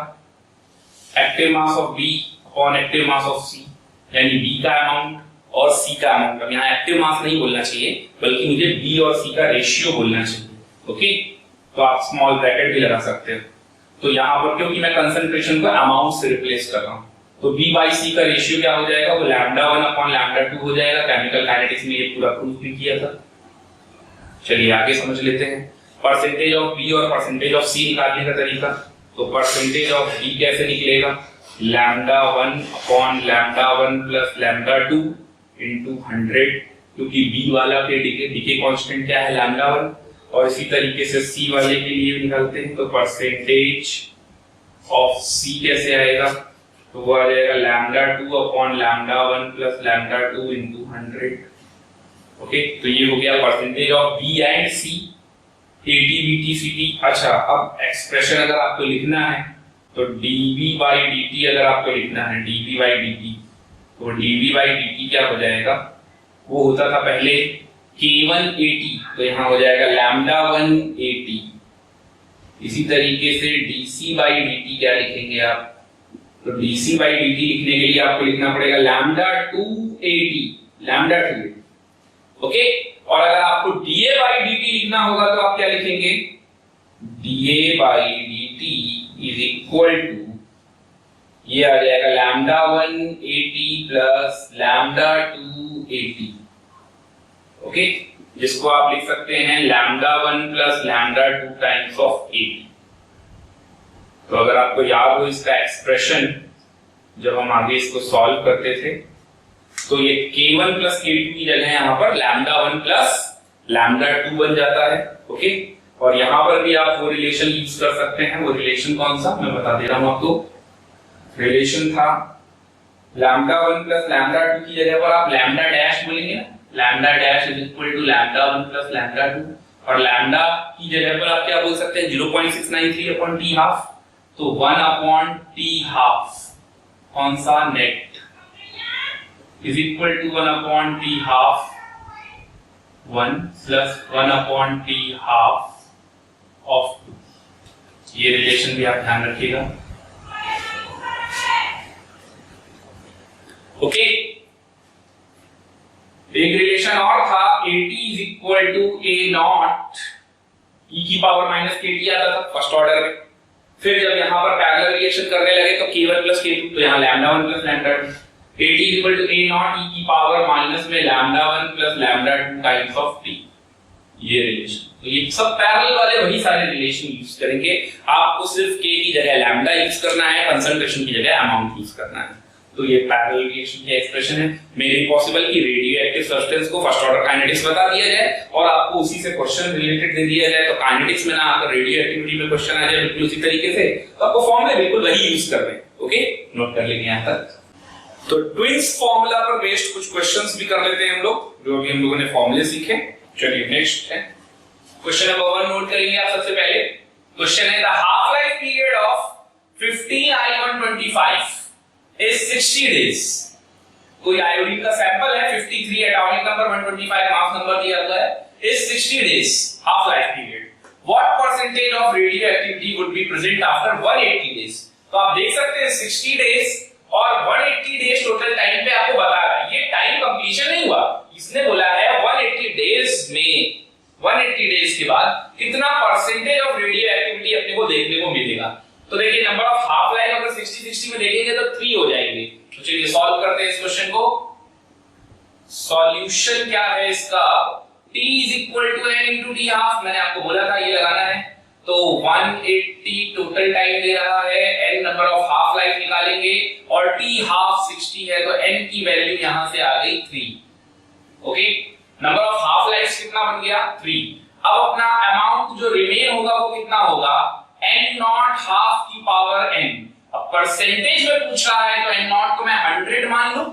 Active mass of B upon active mass of C, यानी B का अमाउंट और C का अमाउंट। अब यहाँ एक्टिव मास नहीं बोलना चाहिए, बल्कि मुझे B और C का रेशियो बोलना चाहिए। ओके, तो आप स्मॉल ब्रैकेट भी लगा सकते हो। तो यहाँ पर क्योंकि मैं कंसंट्रेशन को अमाउंट से रिप्लेस कर रहा हूँ, तो B by C का रेशियो क्या हो जाएगा? वो लैम्डा 1 अपॉन लैम्डा 2 हो जाएगा। केमिकल काइनेटिक्स में ये पूरा प्रूफ भी किया था। चलिए आगे समझ लेते हैं। परसेंटेज ऑफ B और परसेंटेज ऑफ C निकालने का तरीका। तो परसेंटेज ऑफ B कैसे निकलेगा? Lambda 1 upon lambda 1 plus lambda 2 into 100, क्योंकि B वाला के डीके कांस्टेंट क्या है? लैम्डा 1। और इसी तरीके से C वाले के लिए निकालते हैं। तो परसेंटेज ऑफ C कैसे आएगा? तो वो आ जाएगा lambda 2 upon lambda 1 plus lambda 2 into 100। Okay, तो ये हो गया percentage of B and C, AT BT CT। अच्छा, अब एक्सप्रेशन अगर आपको लिखना है तो dV by dt अगर आपको लिखना है dV by dt, तो dV by dt क्या हो जाएगा? वो होता था पहले K1 AT, तो यहाँ हो जाएगा लैम्डा 1 AT। इसी तरीके से dC by dt क्या लिखेंगे आप? तो dC by dt लिखने के लिए आपको लिखना पड़ेगा lambda 2 AT, lambda 2 AT। Okay, और अगर आपको dA by dt लिखना होगा तो आप क्या लिखेंगे? dA by dt is equal to, ये आ जाएगा lambda 1 AT plus lambda 2 AT। Okay, जिसको आप लिख सकते हैं lambda 1 plus lambda 2 times of AT। तो अगर आपको याद हो इसका एक्सप्रेशन, जब हम आगे इसको सॉल्व करते थे, तो ये K1 प्लस K2 की जगह यहाँ पर लैम्डा 1 प्लस लैम्डा 2 बन जाता है। ओके, और यहाँ पर भी आप वो रिलेशन यूज कर सकते हैं। वो रिलेशन कौन सा, मैं बता दे रहा हूं आपको। रिलेशन था लैम्डा 1 प्लस लैम्डा 2 की जगह पर आप लैम्डा डैश बोलेंगे ना, lambda dash is equal to lambda 1 plus lambda 2। और लैम्डा की जगह पर आप क्या बोल सकते हैं? 0.693 अपॉन T हाफ। तो 1 अपॉन T हाफ, कौन सा? Net, is equal to 1 upon T half 1 plus 1 upon T half of 2। ये रिलेशन भी आप ध्यान रखिएगा। ओके, एक रिलेशन और था, AT is equal to A not E की पावर माइनस KT आता था फर्स्ट ऑर्डर में। फिर जब यहां पर पैरेलल रिएक्शन करने लगे तो K1 प्लस K2, तो यहां lambda 1 plus lambda 2। AT is equal to A not E की पावर माइनस में lambda 1 plus lambda 2 times of T। ये रिलेशन, तो ये सब पैरेलल वाले वही सारे रिलेशन यूज करेंगे। आपको सिर्फ K की जगह लैम्डा यूज करना है, कंसंट्रेशन की जगह अमाउंट यूज करना है। तो ये पैरेलल रिएक्शन की एक्सप्रेशन है। मेरे पॉसिबल कि रेडियो एक्टिव सब्सटेंस को फर्स्ट ऑर्डर काइनेटिक्स बता दिया जाए और आपको उसी से क्वेश्चन रिलेटेड दे दिया जाए, तो काइनेटिक्स में ना आकर रेडियो एक्टिविटी में क्वेश्चन आ जाए बिल्कुल उसी तरीके से, तो आपको फॉर्मूले बिल्कुल वही यूज कर रहे हैं। ओके, नोट कर लेंगे यहां तक। तो ट्विंस फॉर्मूला पर बेस्ड कुछ क्वेश्चंस भी कर लेते हैं हम लोग, जो अभी हम लोगों ने फॉर्मूले सीखे। चलिए नेक्स्ट है क्वेश्चन नंबर 1 नोट करेंगे आप सबसे पहले। क्वेश्चन है the half life period of 15I125 is 60 days। कोई आयोडीन का सैंपल है, 53 एटॉमिक नंबर, 125 मास नंबर दिया हुआ है, is 60 days half life period। What percentage of radioactivity would be present after 180 days? तो आप देख सकते हैं 60 days और 180 डेज टोटल टाइम पे आपको बता रहा है। ये टाइम कंप्लीशन नहीं हुआ, इसने बोला है 180 डेज में 180 डेज के बाद कितना परसेंटेज ऑफ रेडियो एक्टिविटी अपने को देखने को मिलेगा। तो देखिए नंबर ऑफ हाफ लाइफ अगर 60-60 में देखेंगे तो 3 हो जाएंगे। तो चलिए सॉल्व करते हैं इस क्वेश्चन को। सॉल्यूशन क्या है इसका, t is equal to n into T half, मैंने आपको बोला था ये लगाना है। तो 180 टोटल टाइम दे रहा है, n number of half life निकालेंगे और t हाफ 60 है तो n की वैल्यू यहां से आ गई 3। Okay, number of half life कितना बन गया 3। अब अपना अमाउंट जो रिमेन होगा वो कितना होगा, n नॉट हाफ की पावर n। अब परसेंटेज में पूछ रहा है तो n नॉट को मैं 100 मान लूं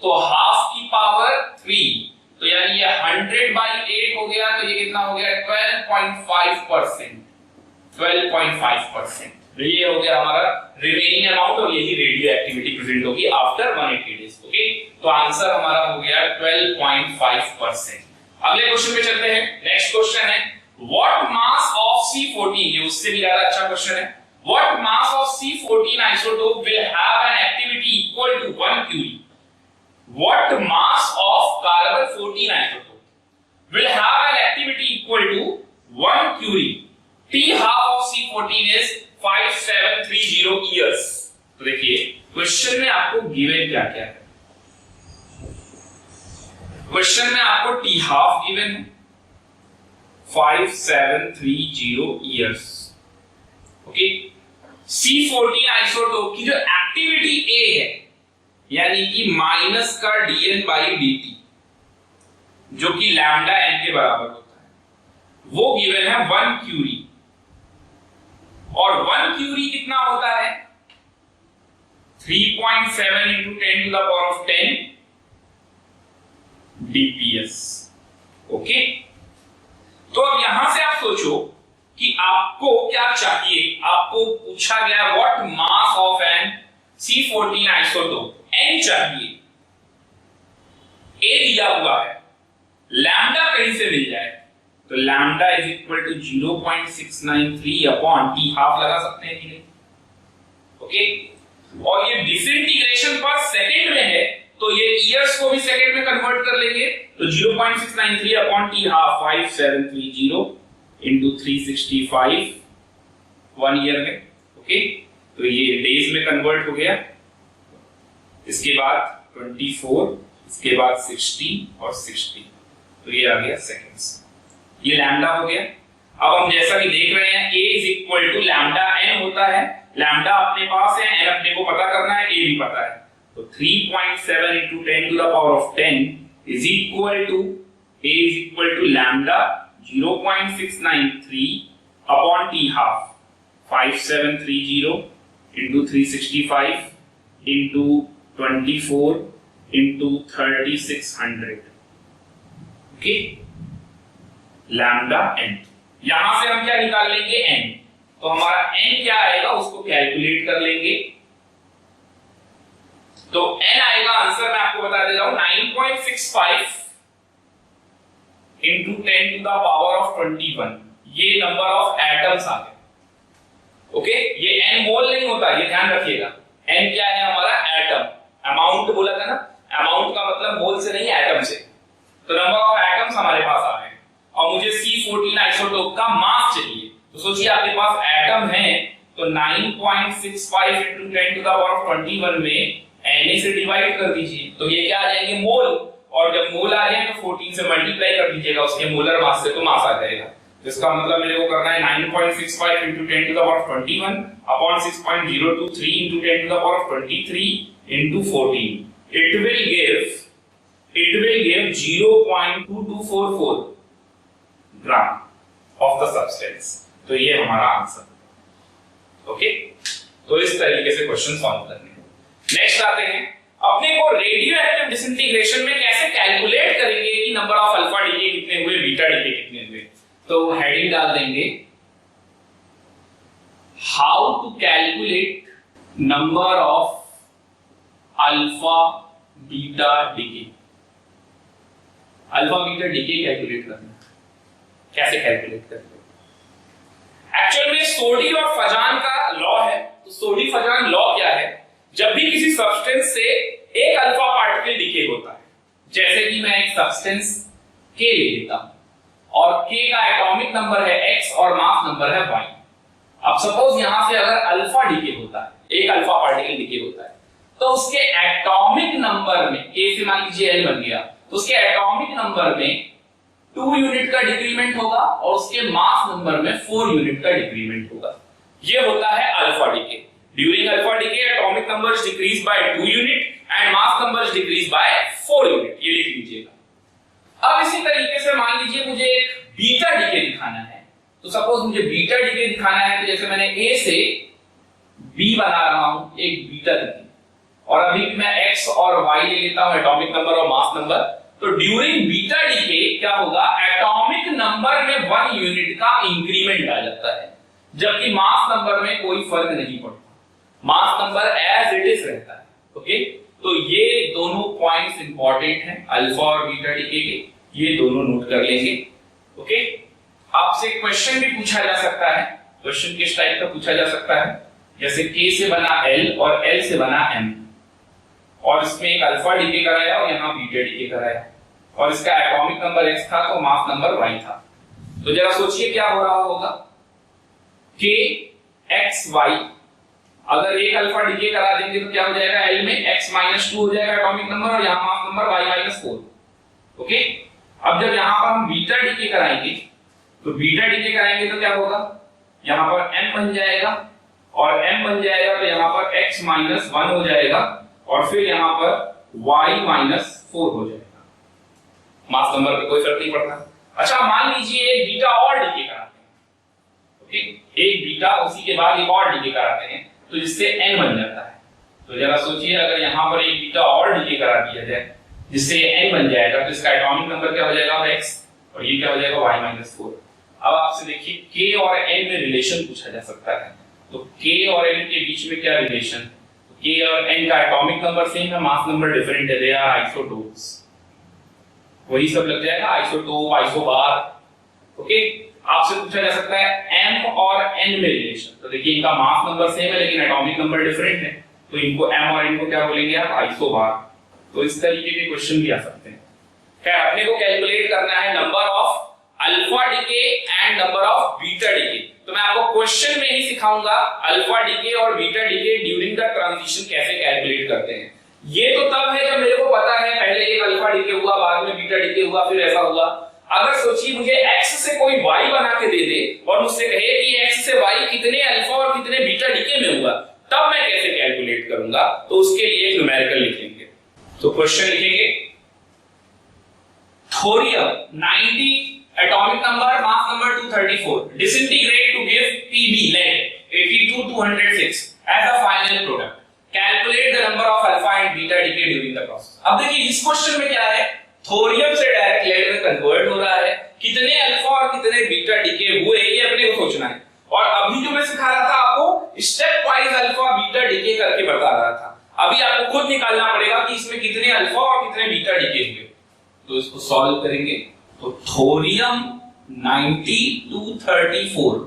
तो हाफ की पावर 3, तो यानी ये 100/8 हो गया, तो ये कितना हो गया 12.5%। 12.5% ये हो गया हमारा रिमेनिंग अमाउंट और यही रेडियो एक्टिविटी प्रेजेंट होगी आफ्टर 180 डेज। ओके, तो आंसर हमारा हो गया 12.5%। अगले क्वेश्चन पे चलते हैं। नेक्स्ट क्वेश्चन है व्हाट मास ऑफ C14, ये उससे भी ज्यादा अच्छा क्वेश्चन है। What mass of C14 isotope will have an activity equal to 1 curie. What mass of carbon 14 isotope will have an activity equal to 1 curie? T half of C14 is 5730 years। तो देखिए क्वेश्चन में आपको गिवन क्या क्या है। क्वेश्चन में आपको T half गिवन है 5730 years। ओके, C14 आइसोटोप की जो एक्टिविटी A है यानी कि माइनस का dN/dt जो कि लैम्डा n के बराबर होता है, वो गिवन है 1 क्यूरी। और 1 क्यूरी कितना होता है 3.7 into 10 to the power of 10 dps। Okay, तो अब यहां से आप सोचो कि आपको क्या चाहिए। आपको पूछा गया what mass of an C14 isotope, n चाहिए, a दिया हुआ है, लैम्डा कहीं से मिल जाए तो lambda is equal to 0.693 upon T half लगा सकते हैं कि नहीं। ओके, और ये डिसइंटीग्रेशन पर सेकंड में है तो ये इयर्स को भी सेकंड में कन्वर्ट कर लेंगे, तो 0.693 upon T half 5730 into 365 1 year में। ओके, तो ये डेज में कन्वर्ट हो गया, इसके बाद 24, इसके बाद 60 और 60, तो ये आ गया सेकंड्स। ये लैम्डा हो गया। अब हम जैसा कि देख रहे हैं a is equal to lambda n होता है, लैम्डा अपने पास है, n अपने को पता करना है, a भी पता है, तो 3.7 into 10 to the power of 10 is equal to a is equal to lambda 0.693 upon t half 5730 into 365 into 24 into 3600। Okay, lambda n। यहां से हम क्या निकाल लेंगे n, तो हमारा n क्या आएगा उसको कैलकुलेट कर लेंगे। तो n आएगा, आंसर मैं आपको बता दे रहा हूं 9.65 into 10 to the power of 21। ये नंबर ऑफ एटम्स आ गए। ओके, ये n मोल नहीं होता, ये ध्यान रखिएगा। n क्या है हमारा एटम, अमाउंट बोला था ना, अमाउंट का मतलब मोल से नहीं एटम से। तो नंबर ऑफ एटम्स हमारे पास आ गए और मुझे C14 आइसोटोप का मास चाहिए। तो सोचिए आपके पास एटम है तो 9.65 into 10 to the power of 21 में Na से डिवाइड कर दीजिए, तो ये क्या आ जाएंगे मोल, और जब मोल आ जाए तो 14 से मल्टीप्लाई कर दीजिएगा उसके मोलर मास से, तो मास आ जाएगा। इसका मतलब मेरे को करना है 9.65 into 10 to the power of 21 upon 6.023 into 10 to the power of 23 into 14। It will give 0.2244 gram of the substance। तो ये हमारा आंसर। ओके, तो इस तरीके से क्वेश्चन सॉल्व करने। नेक्स्ट आते हैं, अपने को रेडियो एक्टिव डिसइंटीग्रेशन में कैसे कैलकुलेट करेंगे कि नंबर ऑफ अल्फा डीके कितने हुए, बीटा डीके कितने हुए। तो हेडिंग डाल देंगे how to calculate number of alpha beta decay. Alpha beta decay calculate करना, कैसे कैलकुलेट करते हैं। एक्चुअल में सोडी और फजान का लॉ है। तो सोडी फजान लॉ क्या है, जब भी किसी सब्सटेंस से एक अल्फा पार्टिकल डीके होता है, जैसे कि मैं एक सब्सटेंस के ले लेता हूं और k का एटॉमिक नंबर है x और मास नंबर है y। अब सपोज यहां से अगर अल्फा डीके होता है, एक अल्फा पार्टिकल डीके होता है, तो उसके एटॉमिक नंबर में k से मान लीजिए l बन गया, तो उसके एटॉमिक नंबर में 2 यूनिट का डिक्रीमेंट होगा और उसके मास नंबर में 4 यूनिट का डिक्रीमेंट होगा। ये होता है alpha decay. During alpha decay atomic numbers decrease by 2 unit and mass numbers decrease by 4 unit. ये लिख लीजिएगा। अब इसी तरीके से मान लीजिए मुझे एक बीटा डीके दिखाना है, तो सपोज मुझे बीटा डीके दिखाना है, तो जैसे मैंने A से B बना रहा हूं एक बीटा डीके, और अभी मैं x और y ले लेता हूं एटॉमिक नंबर और मास नंबर, तो ड्यूरिंग बीटा डीके क्या होगा, एटॉमिक नंबर में 1 यूनिट का इंक्रीमेंट आ जाता है, जबकि मास नंबर में कोई फर्क नहीं पड़ता, mass number as it is रहता है। ओके, तो ये दोनों पॉइंट्स इंपॉर्टेंट हैं अल्फा और बीटा डीके के, ये दोनों नोट कर लेंगे। ओके, आपसे क्वेश्चन भी पूछा जा सकता है। क्वेश्चन किस टाइप का पूछा जा सकता है, जैसे k से बना l और l से बना m, और इसमें एक अल्फा डीके कराया और यहाँ बीटा डीके कराया, और इसका एटॉमिक नंबर x था तो मास नंबर y था। तो जरा सोचिए क्या हो रहा होगा, k x y, अगर एक अल्फा डीके करा देंगे तो क्या हो जाएगा, l में x माइनस 2 हो जाएगा एटॉमिक नंबर, और यहाँ mass number y minus 4। Okay, अब जब यहाँ पर हम बीटा डीके कराएंगे, तो बीटा डीके कराएंगे तो क्या होगा, यहाँ पर m बन जाएगा, और m बन जाएगा तो यहाँ पर x माइनस 1 हो जाएगा, और फिर यहाँ पर y माइनस 4 हो जाएगा। मास नंबर पे कोई फर्क नहीं पड़ता। अच्छा, मान लीजिए एक बीटा और डीके कराते हैं। ओके, एक बीटा उसी के बाद एक और डीके कराते हैं, तो जिससे n बन जाता है। तो जरा सोचिए अगर यहाँ पर एक बीटा और डीके करा दिया जाए जिससे ये n बन जाएगा, तो इसका एटॉमिक नंबर क्या हो जाएगा, x, और ये क्या हो जाएगा, y माइनस 4। अब आपसे देखिए k और n में रिलेशन पूछा जा सकता है, तो k और n के बीच में क्या रिलेशन, k और n का एटॉमिक नंबर सेम है, मास नंबर डिफरेंट है, दे आर आइसोटोप्स, वही सब लग जाएगा, आइसोटोप, आइसोबार। ओके, आपसे पूछा जा सकता है m और n में रिलेशन, तो देखिए इनका मास नंबर सेम है लेकिन एटॉमिक नंबर डिफरेंट है, तो इनको m और n को क्या बोलेंगे आप, आइसोबार। तो इस तरीके के क्वेश्चन भी आ सकते हैं। खैर, अपने को कैलकुलेट करना है number of alpha decay and number of beta decay, तो मैं आपको क्वेश्चन में ही सिखाऊंगा अल्फा डीके और beta DK during the transition कैसे कैलकुलेट करते हैं। ये तो तब है जब मेरे को पता है पहले एक अल्फा डीके हुआ, बाद में बीटा डीके हुआ, फिर ऐसा हुआ। अगर सोचिए मुझे x से कोई y बना के दे दे और मुझसे कहे कि x से y कितने अल्फा और कितने बीटा डीके में हुआ, तब मैं कैसे कैलकुलेट करूंगा, तो उसके लिए एक न्यूमेरिकल लिखेंगे। तो क्वेश्चन लिखेंगे, thorium 90 atomic number, mass number 234, disintegrate to give Pb lead 82 206 as a final product. Calculate the number of alpha and beta decay during the process. अब देखिए इस क्वेश्चन में क्या है, थोरियम से डायरेक्ट लेड में कन्वर्ट हो रहा है, कितने अल्फा और कितने बीटा डीके हुए ये अपने को सोचना है। और अभी जो मैं सिखा रहा था आपको step wise alpha beta DK करके बता रहा था, अभी आपको खुद निकालना पड़ेगा कि इसमें कितने अल्फा और कितने बीटा डीके हुए। तो इसको सॉल्व करेंगे, तो थोरियम 90 234,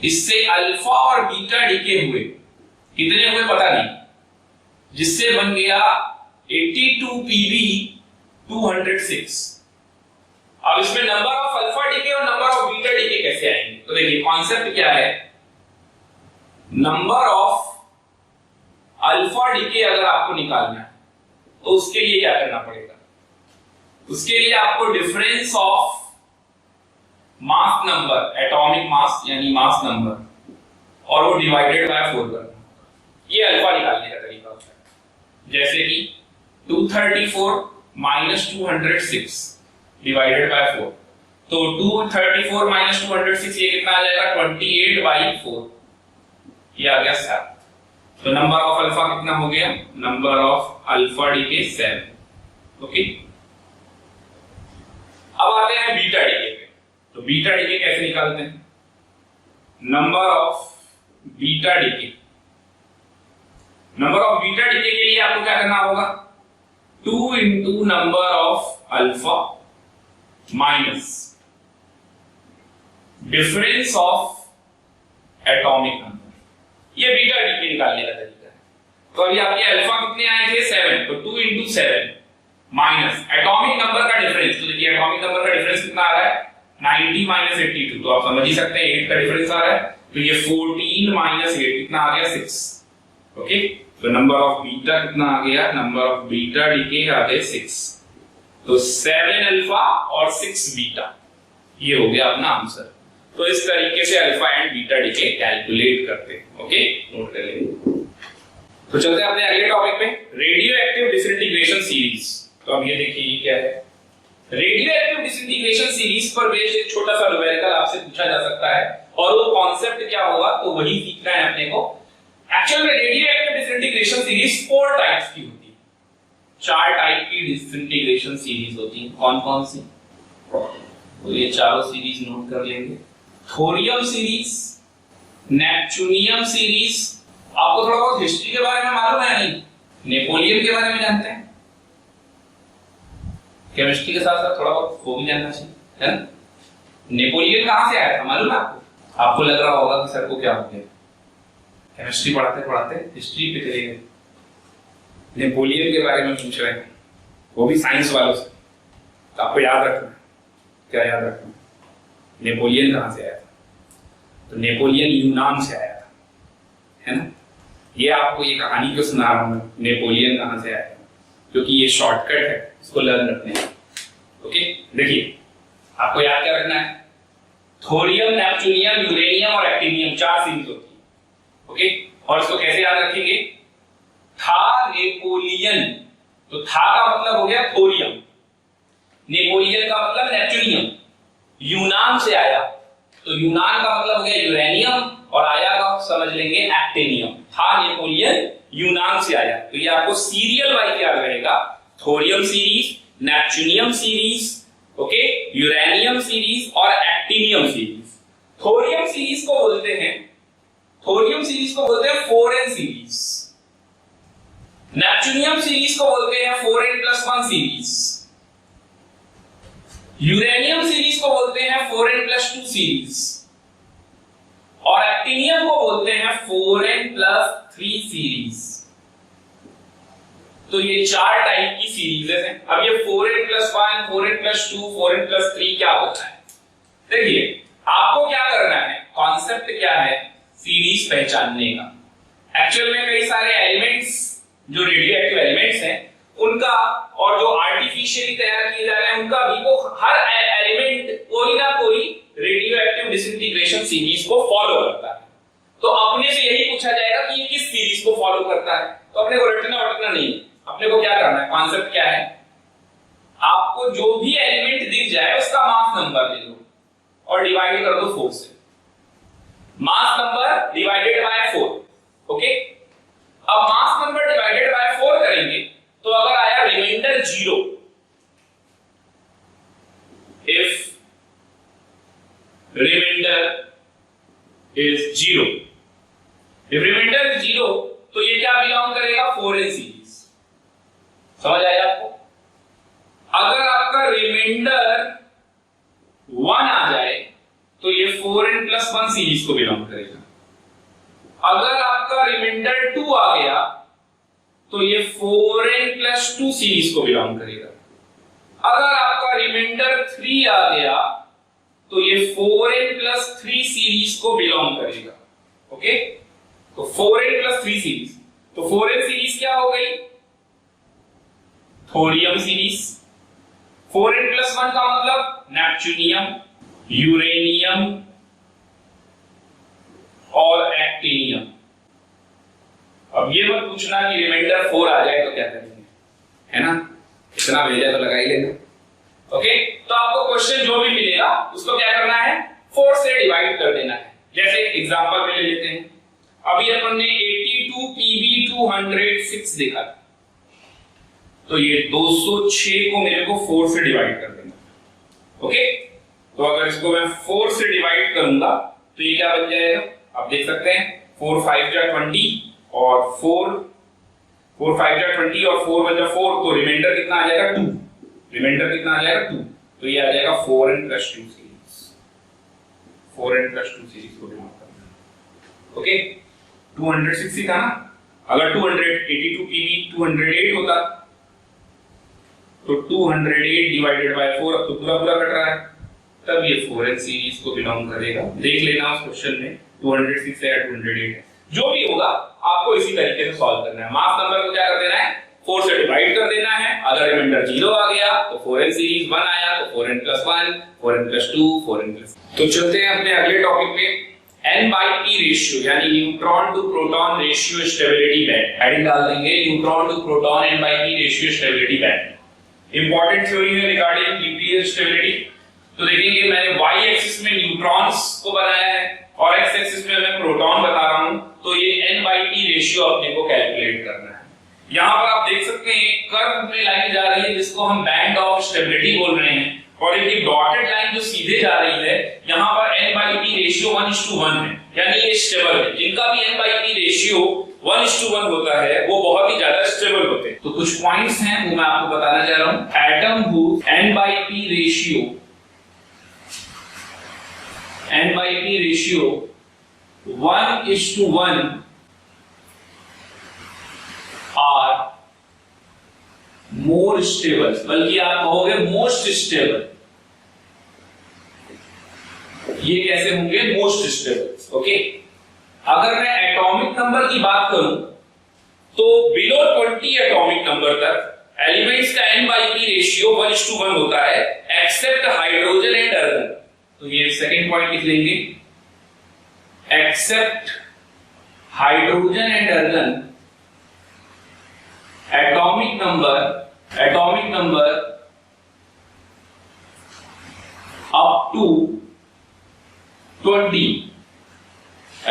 इससे अल्फा और बीटा डीके हुए, कितने हुए पता नहीं, जिससे बन गया 82 Pb 206। अब इसमें नंबर ऑफ अल्फा डीके और नंबर ऑफ बीटा डीके कैसे आएंगे, तो देखिए कॉन्सेप्ट क्या है, नंबर ऑफ अल्फा डीके अगर आपको निकालना है तो उसके लिए क्या करना पड़ेगा, उसके लिए आपको difference of mass number, atomic mass यानी मास नंबर, और वो डिवाइडेड बाय 4 करना, ये अल्फा निकालने का तरीका होता है। जैसे कि 234 माइनस 206 डिवाइडेड बाय 4, तो 234 माइनस 206 ये कितना आ जाएगा, 28 बाई 4, ये आ गया 7। तो नंबर ऑफ अल्फा कितना हो गया, number of alpha decay 7। Okay, अब आते हैं बीटा डीके पे। तो बीटा डीके कैसे निकालते हैं, number of beta decay, number of beta decay के लिए आपको क्या करना होगा, 2 into number of alpha minus difference of atomic number, ये बीटा डीके निकालने का तरीका है। तो अभी आपके अल्फा कितने आए थे, 7, तो 2 इंटू 7 माइनस एटॉमिक नंबर का डिफरेंस। तो देखिए एटॉमिक नंबर का डिफरेंस कितना आ रहा है 90 माइनस 82, तो आप समझ ही सकते हैं 8 का डिफरेंस आ रहा है, तो ये 14 माइनस 8 कितना आ गया 6। ओके, तो नंबर ऑफ बीटा कितना आ गया, नंबर ऑफ बीटा डीके आ गए 6, तो 7 अल्फा और 6 बीटा, ये हो गया अपना आंसर। तो इस तरीके से alpha and beta decay calculate करते हैं। ओके, नोट कर लेंगे। तो चलते हैं अपने अगले टॉपिक पे, रेडियो एक्टिव डिसइंटीग्रेशन सीरीज। तो अब ये देखिए ये क्या है, रेडियो एक्टिव डिसइंटीग्रेशन सीरीज पर बेस्ड एक छोटा सा न्यूमेरिकल आपसे पूछा जा सकता है, और वो कॉन्सेप्ट क्या होगा तो वही सीखना है अपने को। एक्चुअल में radio active disintegration series 4 types की होती है, 4 टाइप की डिसइंटीग्रेशन सीरीज होती है। कौन कौन सी, तो ये चारों सीरीज नोट कर लेंगे। थोरियम सीरीज, नेपच्यूनियम सीरीज, आपको थोड़ा बहुत हिस्ट्री के बारे में मालूम है नहीं, नेपोलियन के बारे में जानते हैं, केमिस्ट्री के साथ साथ थोड़ा बहुत वो भी जानना चाहिए, है ना। नेपोलियन कहां से आया था मालूम है आपको? आपको लग रहा होगा कि सर को क्या हो गया, केमिस्ट्री पढ़ाते पढ़ाते हिस्ट्री पे चले गए, नेपोलियन के बारे में पूछ रहे हैं, वो भी साइंस वालों से। तो आपको याद रखना, क्या याद रखना, नेपोलियन कहां से आया था, तो नेपोलियन यूनान से आया था, है ना। ये आपको ये कहानी क्यों सुना रहा हूं, नेपोलियन कहां से आया था, क्योंकि ये शॉर्टकट है, इसको लर्न रखने हैं। ओके, देखिए आपको याद क्या रखना है, थोरियम, नेपच्यूनियम, यूरेनियम और एक्टिनियम 4 सीरीज होती है। ओके, और इसको कैसे याद रखेंगे, था नेपोलियन, तो था का मतलब हो गया थोरियम, नेपोलियन का मतलब नेपच्यूनियम, यूनान से आया तो यूनान का मतलब हो गया यूरेनियम, और आया का समझ लेंगे एक्टिनियम। था नेपोलियन, यूनान से आया, तो ये आपको सीरियल वाइज याद रहेगा, thorium series, neptunium series, okay, uranium series और एक्टिनियम सीरीज। थोरियम सीरीज को बोलते हैं, थोरियम सीरीज को बोलते हैं 4n सीरीज, नेपच्यूनियम सीरीज को बोलते हैं 4n+1 सीरीज, यूरेनियम सीरीज को बोलते हैं 4n+2 सीरीज, और एक्टिनियम को बोलते हैं 4n+3 सीरीज। तो ये 4 टाइप की सीरीजेस हैं। अब ये 4n+1, 4n+2, 4n+3 क्या होता है, देखिए आपको क्या करना है, कॉन्सेप्ट क्या है, सीरीज पहचानने का। एक्चुअल में कई सारे एलिमेंट्स जो रेडियो एक्टिव एलिमेंट्स हैं उनका, और जो आर्टिफिशियली तैयार किए जा रहे हैं उनका भी, वो हर एलिमेंट कोई ना कोई रेडियो एक्टिव डिसइंटीग्रेशन सीरीज को फॉलो करता है। तो अपने से यही पूछा जाएगा कि ये किस सीरीज को फॉलो करता है, तो अपने को रटना नहीं, अपने को क्या करना है, कॉन्सेप्ट क्या है, आपको जो भी एलिमेंट दिख जाए उसका मास नंबर ले लो और डिवाइड कर दो 4 से, mass number divided by 4। Okay, अब मास नंबर डिवाइडेड बाय 4 करेंगे तो अगर आया reminder 0, if reminder is 0, if reminder is 0 तो ये क्या बिलोंग करेगा, 4n सीरीज। समझ आया आपको? अगर आपका रिमाइंडर 1 आ जाए तो ये 4n+1 सीरीज को बिलोंग करेगा। अगर आपका रिमाइंडर 2 आ गया तो ये 4n+2 सीरीज को बिलोंग करेगा। अगर आपका रिमाइंडर 3 आ गया तो ये 4n+3 सीरीज को बिलोंग करेगा। ओके, तो 4n+3 सीरीज, तो 4n सीरीज क्या हो गई, थोरियम सीरीज। 4n+1 का मतलब नेपच्यूनियम, यूरेनियम और एक्टिनियम। अब ये मत पूछना कि रिमाइंडर 4 आ जाए तो क्या करेंगे, है ना, इतना भेजा तो लगा ही लेना। ओके, तो आपको क्वेश्चन जो भी मिलेगा उसको क्या करना है, 4 से डिवाइड कर देना है। जैसे एग्जांपल में ले लेते हैं, अभी अपन ने 82 Pb206 देखा था, तो ये 206 को मेरे को 4 से डिवाइड कर देना। ओके, तो अगर इसको मैं 4 से डिवाइड करूंगा तो ये क्या बन जाएगा, आप देख सकते हैं 4 5 जा 20 और 4 5 जा 20 और 4 1 जा 4, तो रिमाइंडर कितना आ जाएगा 2, रिमाइंडर कितना आ जाएगा 2, तो ये आ जाएगा 4n+2 सीरीज, 4n+2 सीरीज को डिवाइड करना। ओके, 260 था ना, अगर 282 Pb 208 होता तो 208 डिवाइडेड बाय 4, अब तो पूरा पूरा कट रहा है, तब ये 4n सीरीज को बिलोंग करेगा। देख लेना उस क्वेश्चन में 206 है या 208 है, जो भी होगा आपको इसी तरीके से सॉल्व करना है। मास नंबर को क्या कर देना है, 4 से डिवाइड कर देना है, अगर रिमाइंडर 0 आ गया तो 4n सीरीज 1 आया तो 4n + 1, 4n + 2, 4n + तो चलते हैं अपने अगले टॉपिक पे, N/P रेशियो यानी neutron to proton ratio stability band. Heading डाल देंगे neutron to proton N/P ratio stability band. Important theory है रिगार्डिंग न्यूक्लियर स्टेबिलिटी। तो देखेंगे मैंने y एक्सिस में न्यूट्रॉन्स को बनाया है और x एक्सिस में मैं प्रोटॉन बता रहा हूं, तो ये N/P रेशियो अपने को कैलकुलेट करना है। यहां पर आप देख सकते हैं कर्व में लाइन जा रही है जिसको हम बैंड ऑफ स्टेबिलिटी बोल रहे हैं, और एक डॉटेड लाइन जो सीधे जा रही है, यहां पर N/P रेशियो 1:1 है, यानी ये स्टेबल है। जिनका भी N/P रेशियो 1:1 होता है वो बहुत ही ज्यादा स्टेबल होते हैं। तो कुछ पॉइंट्स हैं वो मैं आपको बताना चाह रहा हूं। Atom whose N/P ratio 1:1 are more stable, बल्कि आप कहोगे मोस्ट स्टेबल। ये कैसे होंगे मोस्ट स्टेबल? ओके, अगर मैं एटॉमिक नंबर की बात करूं तो बिलो 20 एटॉमिक नंबर तक एलिमेंट्स का N/P रेशियो 1:1 होता है, एक्सेप्ट हाइड्रोजन एंड अर्गन। तो ये सेकंड पॉइंट लिख लेंगे, except hydrogen and argon atomic number up to 20,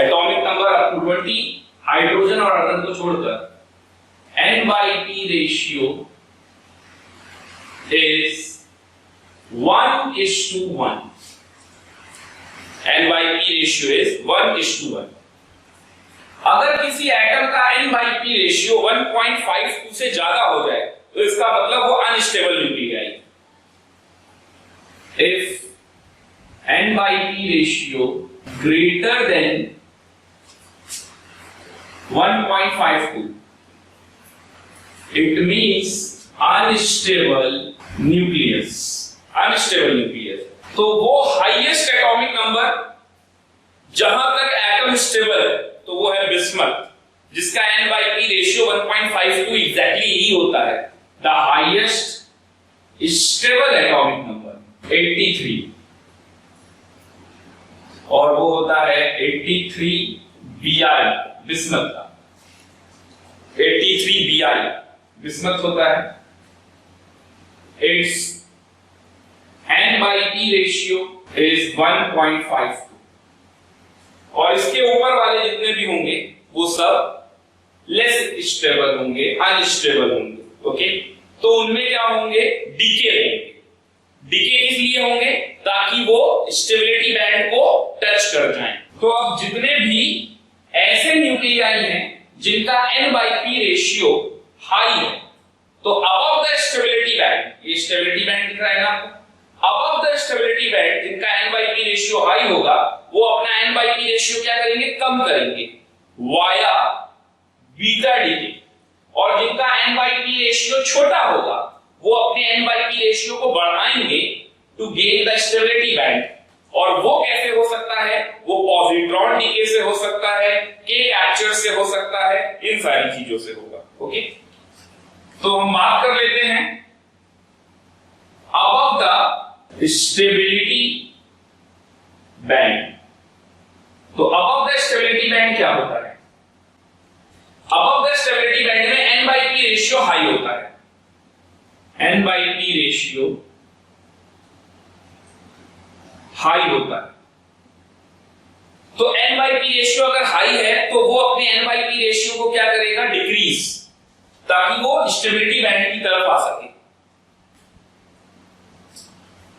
atomic number up to 20 hydrogen और अर्गन को छोड़कर N/P ratio is 1:1। N/P ratio is 1:1। अगर किसी एटम का N/P रेशियो 1.52 से ज्यादा हो जाए तो इसका मतलब वो unstable nuclei. If N/P ratio greater than 1.52 it means unstable nucleus. Unstable nucleus तो वो हाईएस्ट एटॉमिक नंबर जहां तक एटम स्टेबल है तो वो है बिस्मथ, जिसका N/P रेशियो 1.52 एग्जैक्टली ही होता है। The highest stable atomic number 83, और वो होता है 83 Bi बिस्मथ का। 83 Bi बिस्मथ होता है। इट्स N/P रेशियो इज 1.52, और इसके ऊपर वाले जितने भी होंगे वो सब लेस स्टेबल होंगे, अनस्टेबल होंगे। ओके, तो उनमें क्या होंगे, डीके होंगे। डीके किस लिए होंगे, ताकि वो स्टेबिलिटी बैंड को टच कर जाएं। तो अब जितने भी ऐसे न्यूक्लियाई हैं जिनका N/P रेशियो हाई है, तो अबव द स्टेबिलिटी बैंड, ये स्टेबिलिटी बैंड दिख रहा है ना आपको, अबव द स्टेबिलिटी बैंड जिनका N/P रेशियो हाई होगा वो अपना N/P रेशियो क्या करेंगे, कम करेंगे वाया बीटा डीके, और जिनका N/P रेशियो छोटा होगा वो अपने N/P रेशियो को बढ़ाएंगे to gain the stability band. और वो कैसे हो सकता है, वो पॉजिट्रॉन डीके से हो सकता है, के कैप्चर से हो सकता है, इन सारी चीजों से होगा। ओके, तो हम बात कर लेते हैं अबव द स्टेबिलिटी बैंड। तो अबव द स्टेबिलिटी बैंड क्या होता है, अबव द स्टेबिलिटी बैंड में N/P रेशियो हाई होता है। N/P रेशियो हाई होता है, तो N/P रेशियो अगर हाई है तो वो अपने N/P रेशियो को क्या करेगा, डिक्रीज, ताकि वो स्टेबिलिटी बैंड की तरफ आ सके।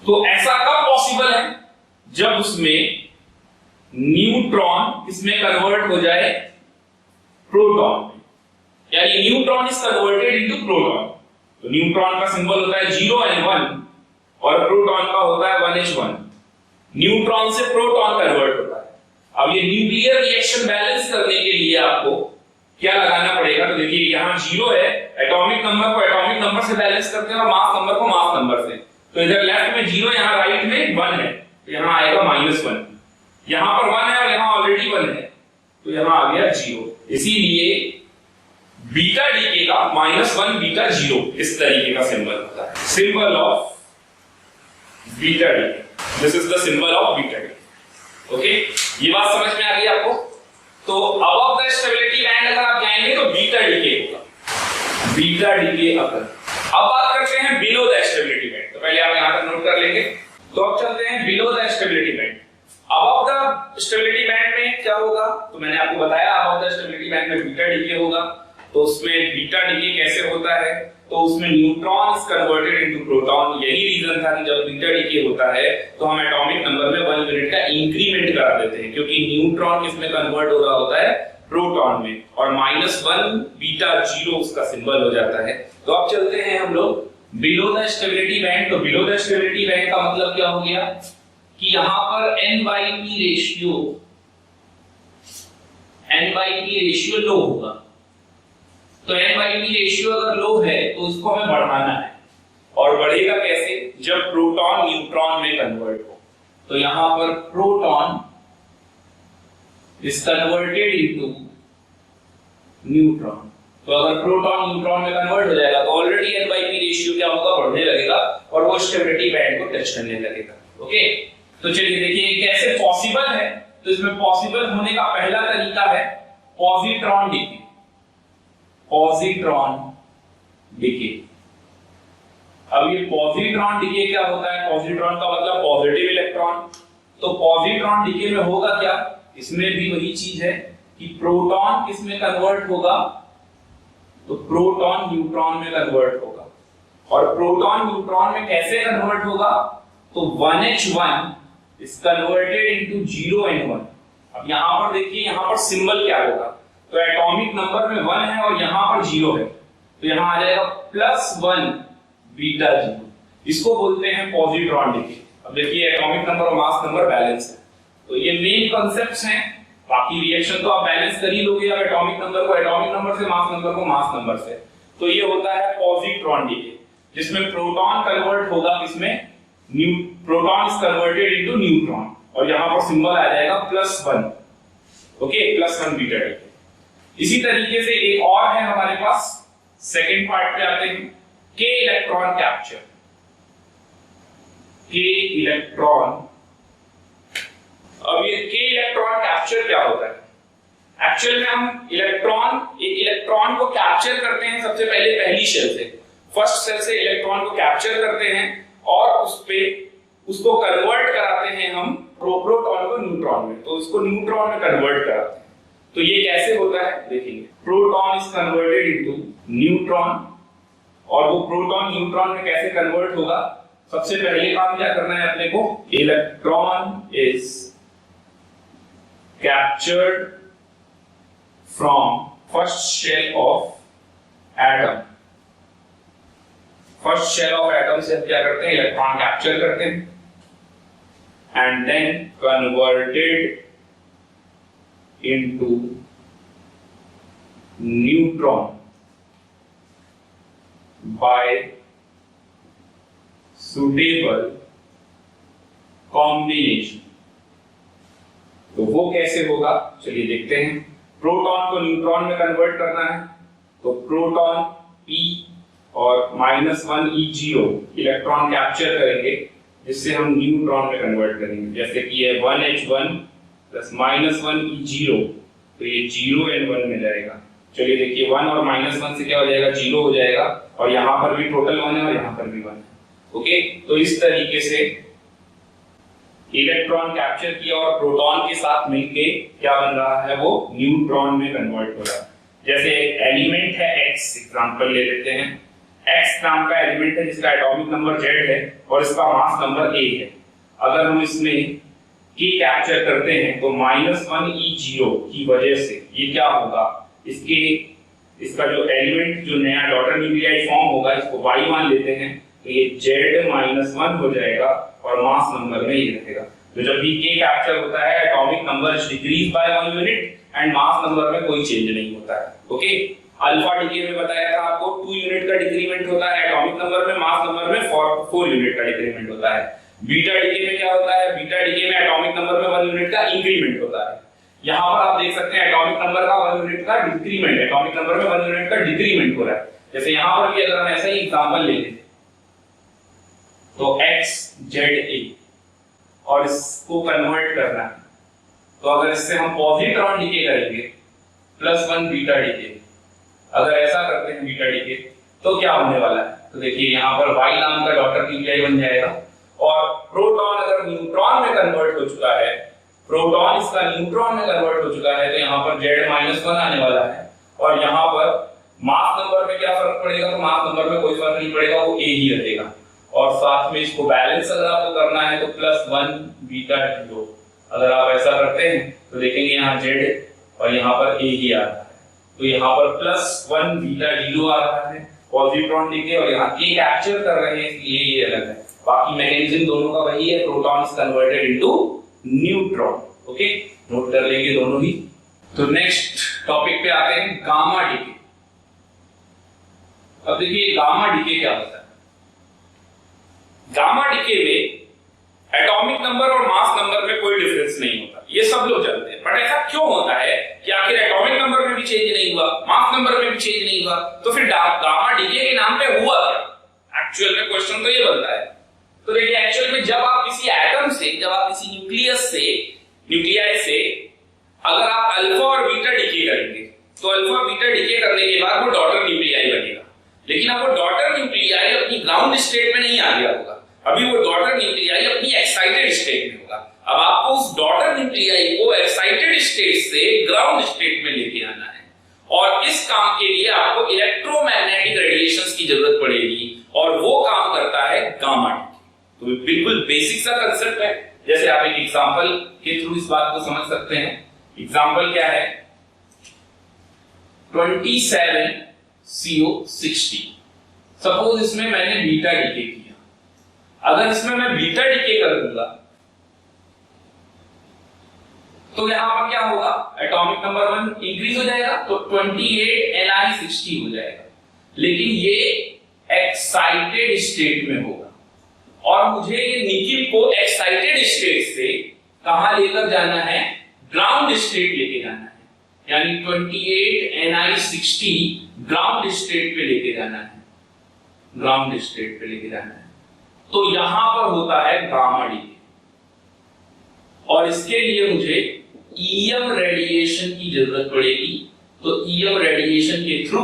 तो ऐसा कब पॉसिबल है, जब उसमें न्यूट्रॉन इसमें कन्वर्ट हो जाए प्रोटॉन में, यानी neutron is converted into proton. तो न्यूट्रॉन का सिंबल होता है 0 n1 और प्रोटॉन का होता है 1h1। न्यूट्रॉन से प्रोटॉन कन्वर्ट होता है। अब ये न्यूक्लियर रिएक्शन बैलेंस करने के लिए आपको क्या लगाना पड़ेगा? तो देखिए यहाँ 0 है, एटॉमिक नंबर को एटॉमिक नंबर से बैलेंस करते हैं और मास नंबर को मास नंबर से। तो इधर लेफ्ट में 0, यहाँ राइट में 1 है, तो यहाँ आएगा -1। यहाँ पर 1 है और यहाँ ऑलरेडी 1 है, तो यहाँ आ गया 0। इसीलिए बीटा डीके का -1 बीटा 0 इस तरीके का सिंबल होता है, symbol of beta decay. This is the symbol of beta decay. Okay, ये बात समझ में आ गई आपको? तो अबव द स्टेबिलिटी बैंड अगर आप जाएंगे तो बीटा डीके होगा, बीटा डीके अपर। अब बात करते हैं बिलो द स्टेबिलिटी बैंड। तो पहले आप यहां तक नोट कर लेंगे। तो अब चलते हैं below the stability band. Above the stability band में क्या होगा? तो मैंने आपको बताया अबव द स्टेबिलिटी बैंड में बीटा डीके होगा। तो उसमें बीटा डीके कैसे होता है? तो उसमें neutron is converted into proton. यही रीजन था कि जब बीटा डीके होता है तो हम एटॉमिक नंबर में 1 यूनिट का इंक्रीमेंट करा देते हैं, क्योंकि न्यूट्रॉन किसमें कन्वर्ट हो रहा होता है? प्रोटॉन में, और -1 बीटा 0 उसका सिंबल हो जाता है। तो अब चलते हैं हम लोग बिलो द स्टेबिलिटी बैंड। तो बिलो द स्टेबिलिटी बैंड का मतलब क्या हो गया कि यहां पर n/p रेशियो लो होगा। तो n/p रेशियो अगर लो है तो उसको हमें बढ़ाना है, और बढ़ेगा कैसे? जब प्रोटॉन न्यूट्रॉन में कन्वर्ट हो। तो यहां पर proton is converted into neutron. तो अगर प्रोटॉन न्यूट्रॉन में कन्वर्ट हो जाएगा तो ऑलरेडी n/p रेशियो क्या होगा? बढ़ने लगेगा और वो स्टेबिलिटी बैंड को टच करने लगेगा। ओके, तो चलिए देखिए कैसे पॉसिबल है। तो इसमें पॉसिबल होने का पहला तरीका है पॉजिट्रॉन डीके। Positron DK. अब ये पॉजिट्रॉन डीके क्या होता है? पॉजिट्रॉन का मतलब पॉजिटिव इलेक्ट्रॉन। तो पॉजिट्रॉन डीके में होगा क्या? इसमें भी वही चीज है कि प्रोटॉन किसमें कन्वर्ट होगा? तो प्रोटॉन न्यूट्रॉन में कन्वर्ट होगा। और प्रोटॉन न्यूट्रॉन में कैसे कन्वर्ट होगा? तो 1h1 is converted into 0n1। अब यहां पर देखिए, यहां पर सिंबल क्या होगा? तो एटॉमिक नंबर में 1 है और यहां पर 0 है, तो यहां आ जाएगा +1 बीटा 0। इसको बोलते हैं पॉजिट्रॉन डीके। अब देखिए एटॉमिक नंबर और मास नंबर बैलेंस है, तो ये मेन कांसेप्ट्स हैं। बाकी रिएक्शन तो आप बैलेंस कर ही लोगे, अब एटॉमिक नंबर को एटॉमिक नंबर से, मास नंबर को मास नंबर से। तो ये होता है पॉजिट्रॉन डीके, जिसमें प्रोटॉन कन्वर्ट होगा किसमें? Proton is converted into neutron, और यहां पर सिंबल आ जाएगा +1। Okay, +1 beta decay. इसी तरीके से एक और है हमारे पास, सेकंड पार्ट पे आते हैं, के इलेक्ट्रॉन कैप्चर। के इलेक्ट्रॉन। अब ये के इलेक्ट्रॉन कैप्चर क्या होता है? एक्चुअल में हम एक इलेक्ट्रॉन को कैप्चर करते हैं सबसे पहले पहली शेल से, फर्स्ट सेल से इलेक्ट्रॉन को कैप्चर करते हैं और उसको कन्वर्ट कराते हैं हम प्रोटॉन को न्यूट्रॉन में। तो उसको न्यूट्रॉन में कन्वर्ट कराते हैं। तो ये कैसे होता है देखेंगे। Proton is converted into neutron, और वो प्रोटॉन न्यूट्रॉन में कैसे कन्वर्ट होगा? सबसे पहले काम क्या करना है अपने को? Electron is captured from first shell of atom. First shell of atom से हम क्या करते हैं? इलेक्ट्रॉन कैप्चर करते हैं and then converted into neutron by suitable combination। तो वो कैसे होगा? चलिए देखते हैं। प्रोटॉन को न्यूट्रॉन में कन्वर्ट करना है, तो प्रोटॉन P और -1 E0 इलेक्ट्रॉन कैप्चर करेंगे, जिससे हम न्यूट्रॉन में कन्वर्ट करेंगे। जैसे कि ये 1h1 प्लस -1 E0, तो ये 0n1 में जाएगा। चलिए देखिए 1 और -1 से क्या हो जाएगा? 0 हो जाएगा, और यहां पर भी टोटल 1 है और यहां पर भी 1 है। ओके, तो इस तरीके से इलेक्ट्रॉन कैप्चर किया और प्रोटॉन के साथ मिलके क्या बन रहा है? वो न्यूट्रॉन में कन्वर्ट हो रहा है। जैसे एक एलिमेंट है X, एग्जांपल ले लेते हैं। X नाम का एलिमेंट है जिसका एटॉमिक नंबर Z है और इसका मास नंबर A है। अगर हम इसमें K कैप्चर करते हैं तो -1 E0 की वजह से ये क्या होगा? इसका जो एलिमेंट, जो नया डॉटर न्यूक्लियाइड फॉर्म होगा, इसको Y मान लेते हैं, तो ये Z-1 हो जाएगा और मास नंबर में ये रहेगा। तो जब भी K कैप्चर होता है, atomic number decrease by 1 unit and mass number में कोई चेंज नहीं होता है। ओके, अल्फा डीके में बताया था आपको 2 यूनिट का डिक्रीमेंट होता है एटॉमिक नंबर में, मास नंबर में 4 यूनिट का डिक्रीमेंट होता है। बीटा डीके में क्या होता है, बीटा डीके में एटॉमिक नंबर में 1 यूनिट का इंक्रीमेंट होता है। यहां पर आप देख सकते हैं एटॉमिक नंबर का 1 यूनिट का डिक्रीमेंट, एटॉमिक नंबर में 1 यूनिट का डिक्रीमेंट हो रहा है। जैसे यहां पर भी अगर हम ऐसा ही एग्जांपल ले लें तो XZA और इसको कन्वर्ट करना है, तो अगर इससे हम पॉजिट्रॉन डीके करेंगे +1 बीटा डीके, अगर ऐसा करते हैं बीटा डीके तो क्या होने वाला है, तो देखिए यहां पर Y नाम का डॉटर न्यूक्लियाई बन जाएगा और प्रोटॉन अगर न्यूट्रॉन में कन्वर्ट हो चुका है, प्रोटॉन इसका न्यूट्रॉन में कन्वर्ट हो चुका है, तो यहाँ पर Z-1 आने वाला है और यहाँ पर मास नंबर में क्या फर्क पड़ेगा, तो मास नंबर में कोई फर्क नहीं पड़ेगा, वो A ही रहेगा। और साथ में इसको बैलेंस अगर आपको करना है तो +1 बीटा डीओ, अगर आप ऐसा करते हैं तो देखेंगे यहाँ Z और यहाँ पर A ही आ रहा है, तो यहाँ पर +1 बीटा डीओ आ रहा है पॉजिट्रॉन डीके, और यहाँ K कैप्चर कर रहे हैं इसलिए ये अलग है। बाकी मैकेनिज्म दोनों का वही है, proton is converted into neutron. Okay, note कर लेंगे दोनों ही। तो नेक्स्ट टॉपिक पे आते हैं गामा डीके। अब देखिए गामा डीके क्या होता है। गामा डीके में एटॉमिक नंबर और मास नंबर में कोई डिफरेंस नहीं होता, ये सब लोग जानते हैं, बट ऐसा क्यों होता है कि आखिर एटॉमिक नंबर में भी चेंज नहीं हुआ, मास नंबर में भी चेंज नहीं हुआ, तो फिर गामा डीके के नाम पे हुआ क्या? एक्चुअल में क्वेश्चन तो ये बनता है। तो देखिए एक्चुअल में जब आप किसी एटम से, जब आप किसी न्यूक्लियस से, न्यूक्लियाई से अगर आप अल्फा और बीटा डीके करेंगे तो अल्फा बीटा डीके करने के बाद वो डॉटर न्यूक्लियाई बनेगा, लेकिन अब वो डॉटर न्यूक्लियाई अपनी ग्राउंड स्टेट में नहीं आ गया होगा, अभी वो डॉटर न्यूक्लियाई अपनी एक्साइटेड स्टेट में होगा। अब आपको उस डॉटर न्यूक्लियाई को एक्साइटेड स्टेट से ग्राउंड स्टेट में लेके आना है, और इस काम के लिए आपको इलेक्ट्रोमैग्नेटिक रेडिएशंस की जरूरत पड़ेगी, और वो काम करता है गामा डीके। तो बिल्कुल बेसिक सा कंसेप्ट है, जैसे आप एक एग्जांपल के थ्रू इस बात को समझ सकते हैं। एग्जांपल क्या है, 27CO60, सपोज इसमें मैंने बीटा डीके किया, अगर इसमें मैं बीटा डीके कर दूंगा तो यहां पर क्या होगा, एटॉमिक नंबर 1 इंक्रीज हो जाएगा तो 28Ni60 हो जाएगा, लेकिन ये एक्साइटेड स्टेट में होगा, और मुझे ये निकिल को एक्साइटेड स्टेट से कहां लेकर जाना है, ग्राउंड स्टेट लेके जाना है, यानी 28Ni60 ग्राउंड स्टेट पे लेके जाना है, ग्राउंड स्टेट पे लेके जाना है। तो यहां पर होता है गामा डीके, और इसके लिए मुझे ईएम रेडिएशन की जरूरत पड़ेगी। तो ईएम रेडिएशन के थ्रू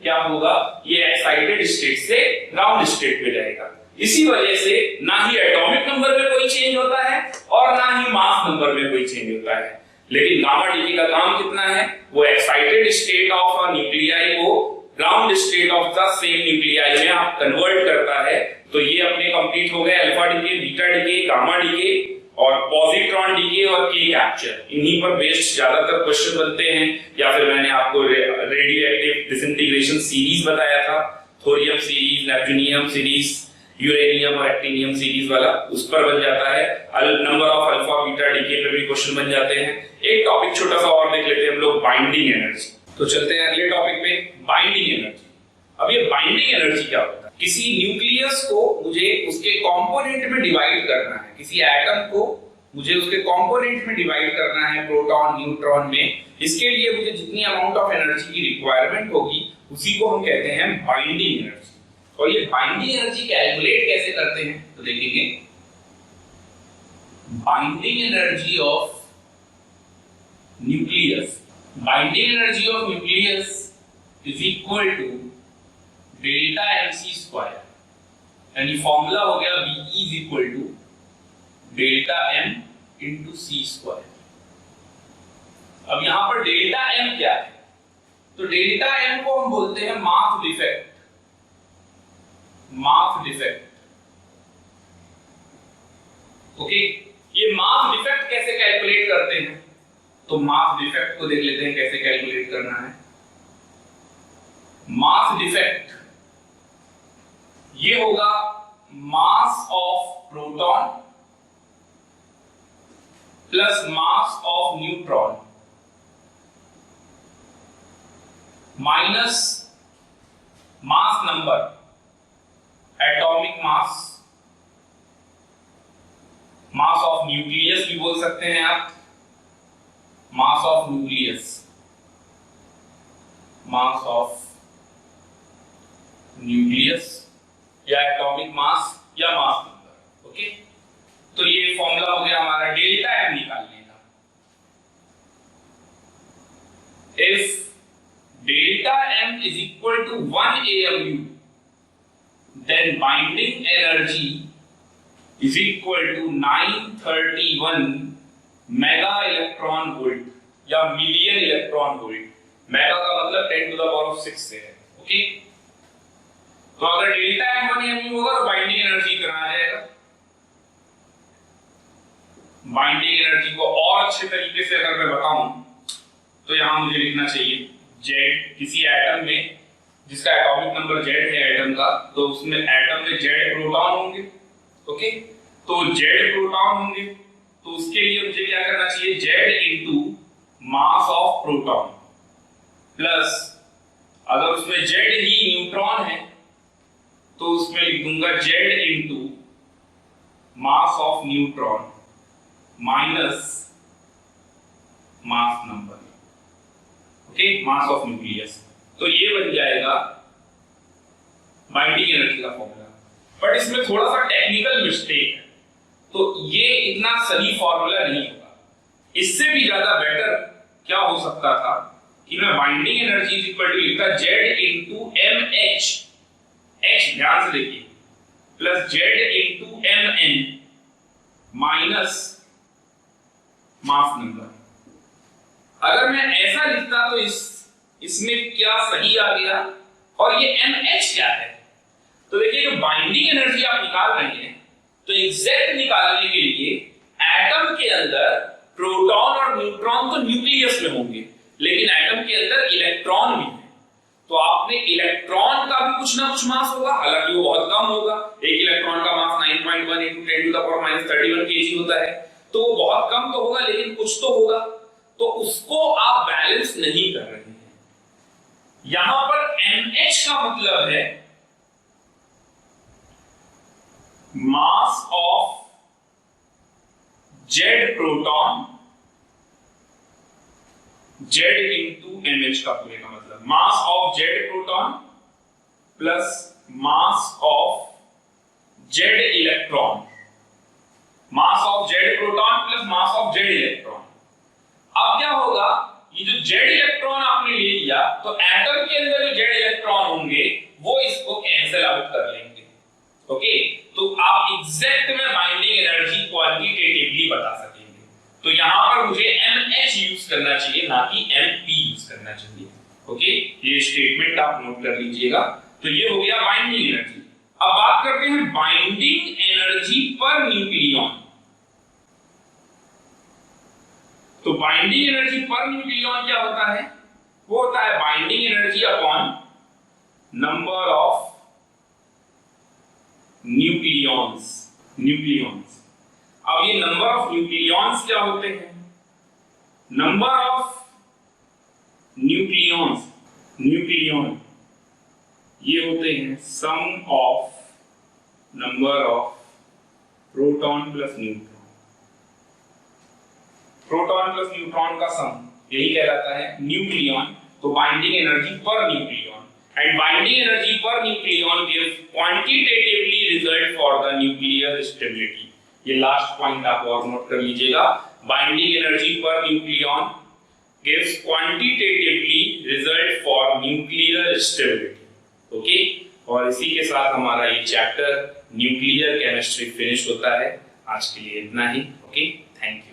क्या होगा, ये एक्साइटेड स्टेट से ग्राउंड स्टेट पे जाएगा। इसी वजह से ना ही एटॉमिक नंबर में कोई चेंज होता है और ना ही मास नंबर में कोई चेंज होता है, लेकिन गामा डीके का काम कितना है, वो excited state of a nuclei को ground state of the same nuclei में आप कन्वर्ट करता है। तो ये अपने कंप्लीट हो गए alpha decay, beta decay, gamma decay और पॉजिट्रॉन डीके और के कैप्चर। इन्हीं पर बेस्ड ज्यादातर क्वेश्चन बनते हैं, या फिर मैंने आपको रेडियो एक्टिव डिसइंटीग्रेशन सीरीज बताया था, thorium series, neptunium series, uranium और एक्टिनियम सीरीज वाला, उस पर बन जाता है। Number of alpha beta DK पे भी क्वेश्चन बन जाते हैं। एक टॉपिक छोटा सा और देख लेते हैं हम लोग, बाइंडिंग एनर्जी। तो चलते हैं अगले टॉपिक पे, बाइंडिंग एनर्जी। अब ये बाइंडिंग एनर्जी क्या होता है, किसी न्यूक्लियस को मुझे उसके कंपोनेंट में डिवाइड करना है, किसी एटम को मुझे उसके कंपोनेंट में डिवाइड करना है, प्रोटॉन न्यूट्रॉन में। इसके लिए मुझे जितनी अमाउंट ऑफ एनर्जी की रिक्वायरमेंट होगी उसी को हम कहते हैं बाइंडिंग एनर्जी। और ये बाइंडिंग एनर्जी कैलकुलेट कैसे करते हैं, तो देखेंगे binding energy of nucleus, binding energy of nucleus is equal to delta mc square, यानी फॉर्मूला हो गया B is equal to delta m into C square. अब यहां पर डेल्टा m क्या है, तो डेल्टा m को हम बोलते हैं mass defect, mass defect. Okay, ये मास डिफेक्ट कैसे कैलकुलेट करते हैं, तो मास डिफेक्ट को देख लेते हैं कैसे कैलकुलेट करना है। मास डिफेक्ट ये होगा मास of proton plus mass of neutron minus mass number, atomic mass, mass of nucleus भी बोल सकते हैं आप, mass of nucleus, mass of nucleus या एटॉमिक मास या मास नंबर। ओके, तो ये फॉर्मूला हो गया हमारा डेल्टा एम निकालने का। If delta M is equal to 1 AMU, then binding energy is equal to 931 mega electron volt या मिलियन इलेक्ट्रॉन वोल्ट। मेगा का मतलब 10 to the power of 6 से है। ओके, तो अगर डेल्टा एम 1 AMU होगा तो बाइंडिंग एनर्जी कितना आ जाएगा? बाइंडिंग एनर्जी को और अच्छे तरीके से अगर मैं बताऊं तो यहां मुझे लिखना चाहिए Z, किसी एटम में जिसका एटॉमिक नंबर Z है एटम का, तो उसमें एटम में Z प्रोटॉन होंगे। ओके, तो Z प्रोटॉन होंगे तो उसके लिए मुझे क्या करना चाहिए? Z into mass of proton plus, अगर उसमें Z ही न्यूट्रॉन है तो उसमें लिख दूंगा Z into mass of neutron minus mass number. Okay, mass of nucleus. तो ये बन जाएगा बाइंडिंग एनर्जी का फॉर्मूला। बट इसमें थोड़ा सा टेक्निकल मिस्टेक है, तो ये इतना सही फॉर्मूला नहीं होगा। इससे भी ज्यादा बेटर क्या हो सकता था कि मैं binding energy is equal to लिखता Z इनटू MH, H ध्यान से देखिए, plus Z into MN minus mass number. अगर मैं ऐसा लिखता तो इसमें क्या सही आ गया, और ये MH क्या है? तो देखिए, जो बाइंडिंग एनर्जी आप निकाल रहे हैं, तो एग्जैक्ट निकालने के लिए एटम के अंदर प्रोटॉन और न्यूट्रॉन तो न्यूक्लियस में होंगे, लेकिन एटम के अंदर इलेक्ट्रॉन भी है। तो आपने इलेक्ट्रॉन का भी कुछ ना कुछ मास होगा, हालांकि वो बहुत कम होगा। एक इलेक्ट्रॉन का मास 9.1 × 10 to the power -31 kg होता है, तो वो बहुत कम तो होगा, लेकिन कुछ तो होगा। तो उसको आप बैलेंस नहीं कर रहे हैं। यहां पर MH का मतलब है mass of Z proton, Z into MH का पूरे का मतलब mass of Z proton plus mass of Z electron, mass of Z proton plus mass of Z electron. अब क्या होगा, ये जो Z इलेक्ट्रॉन आपने ले लिया, तो एटम के अंदर जो Z इलेक्ट्रॉन होंगे वो इसको कैंसिल आउट कर लेंगे। ओके, तो आप एग्जैक्ट में बाइंडिंग एनर्जी क्वांटिटेटिवली बता सकेंगे। तो यहां पर मुझे MH यूज करना चाहिए, ना कि MP यूज करना चाहिए। ओके, ये स्टेटमेंट आप नोट कर लीजिएगा। तो ये हो गया बाइंडिंग एनर्जी। अब बात करते हैं बाइंडिंग एनर्जी पर न्यूक्लियॉन। तो बाइंडिंग एनर्जी पर न्यूक्लियॉन क्या होता है? वो होता है binding energy upon number of nucleons. अब ये नंबर ऑफ न्यूक्लियॉन्स क्या होते हैं? नंबर ऑफ न्यूक्लियॉन ये होते हैं sum of number of proton plus neutron. Proton plus neutron का सम यही कहलाता है न्यूक्लियॉन। तो binding energy per nucleon, and binding energy per nucleon gives quantitatively result for the nuclear stability। ये लास्ट पॉइंट आप और नोट कर लीजिएगा। Binding energy per nucleon gives quantitatively result for nuclear stability। Okay, और इसी के साथ हमारा ये चैप्टर न्यूक्लियर केमिस्ट्री फिनिश होता है। आज के लिए इतना ही। Okay, thank you.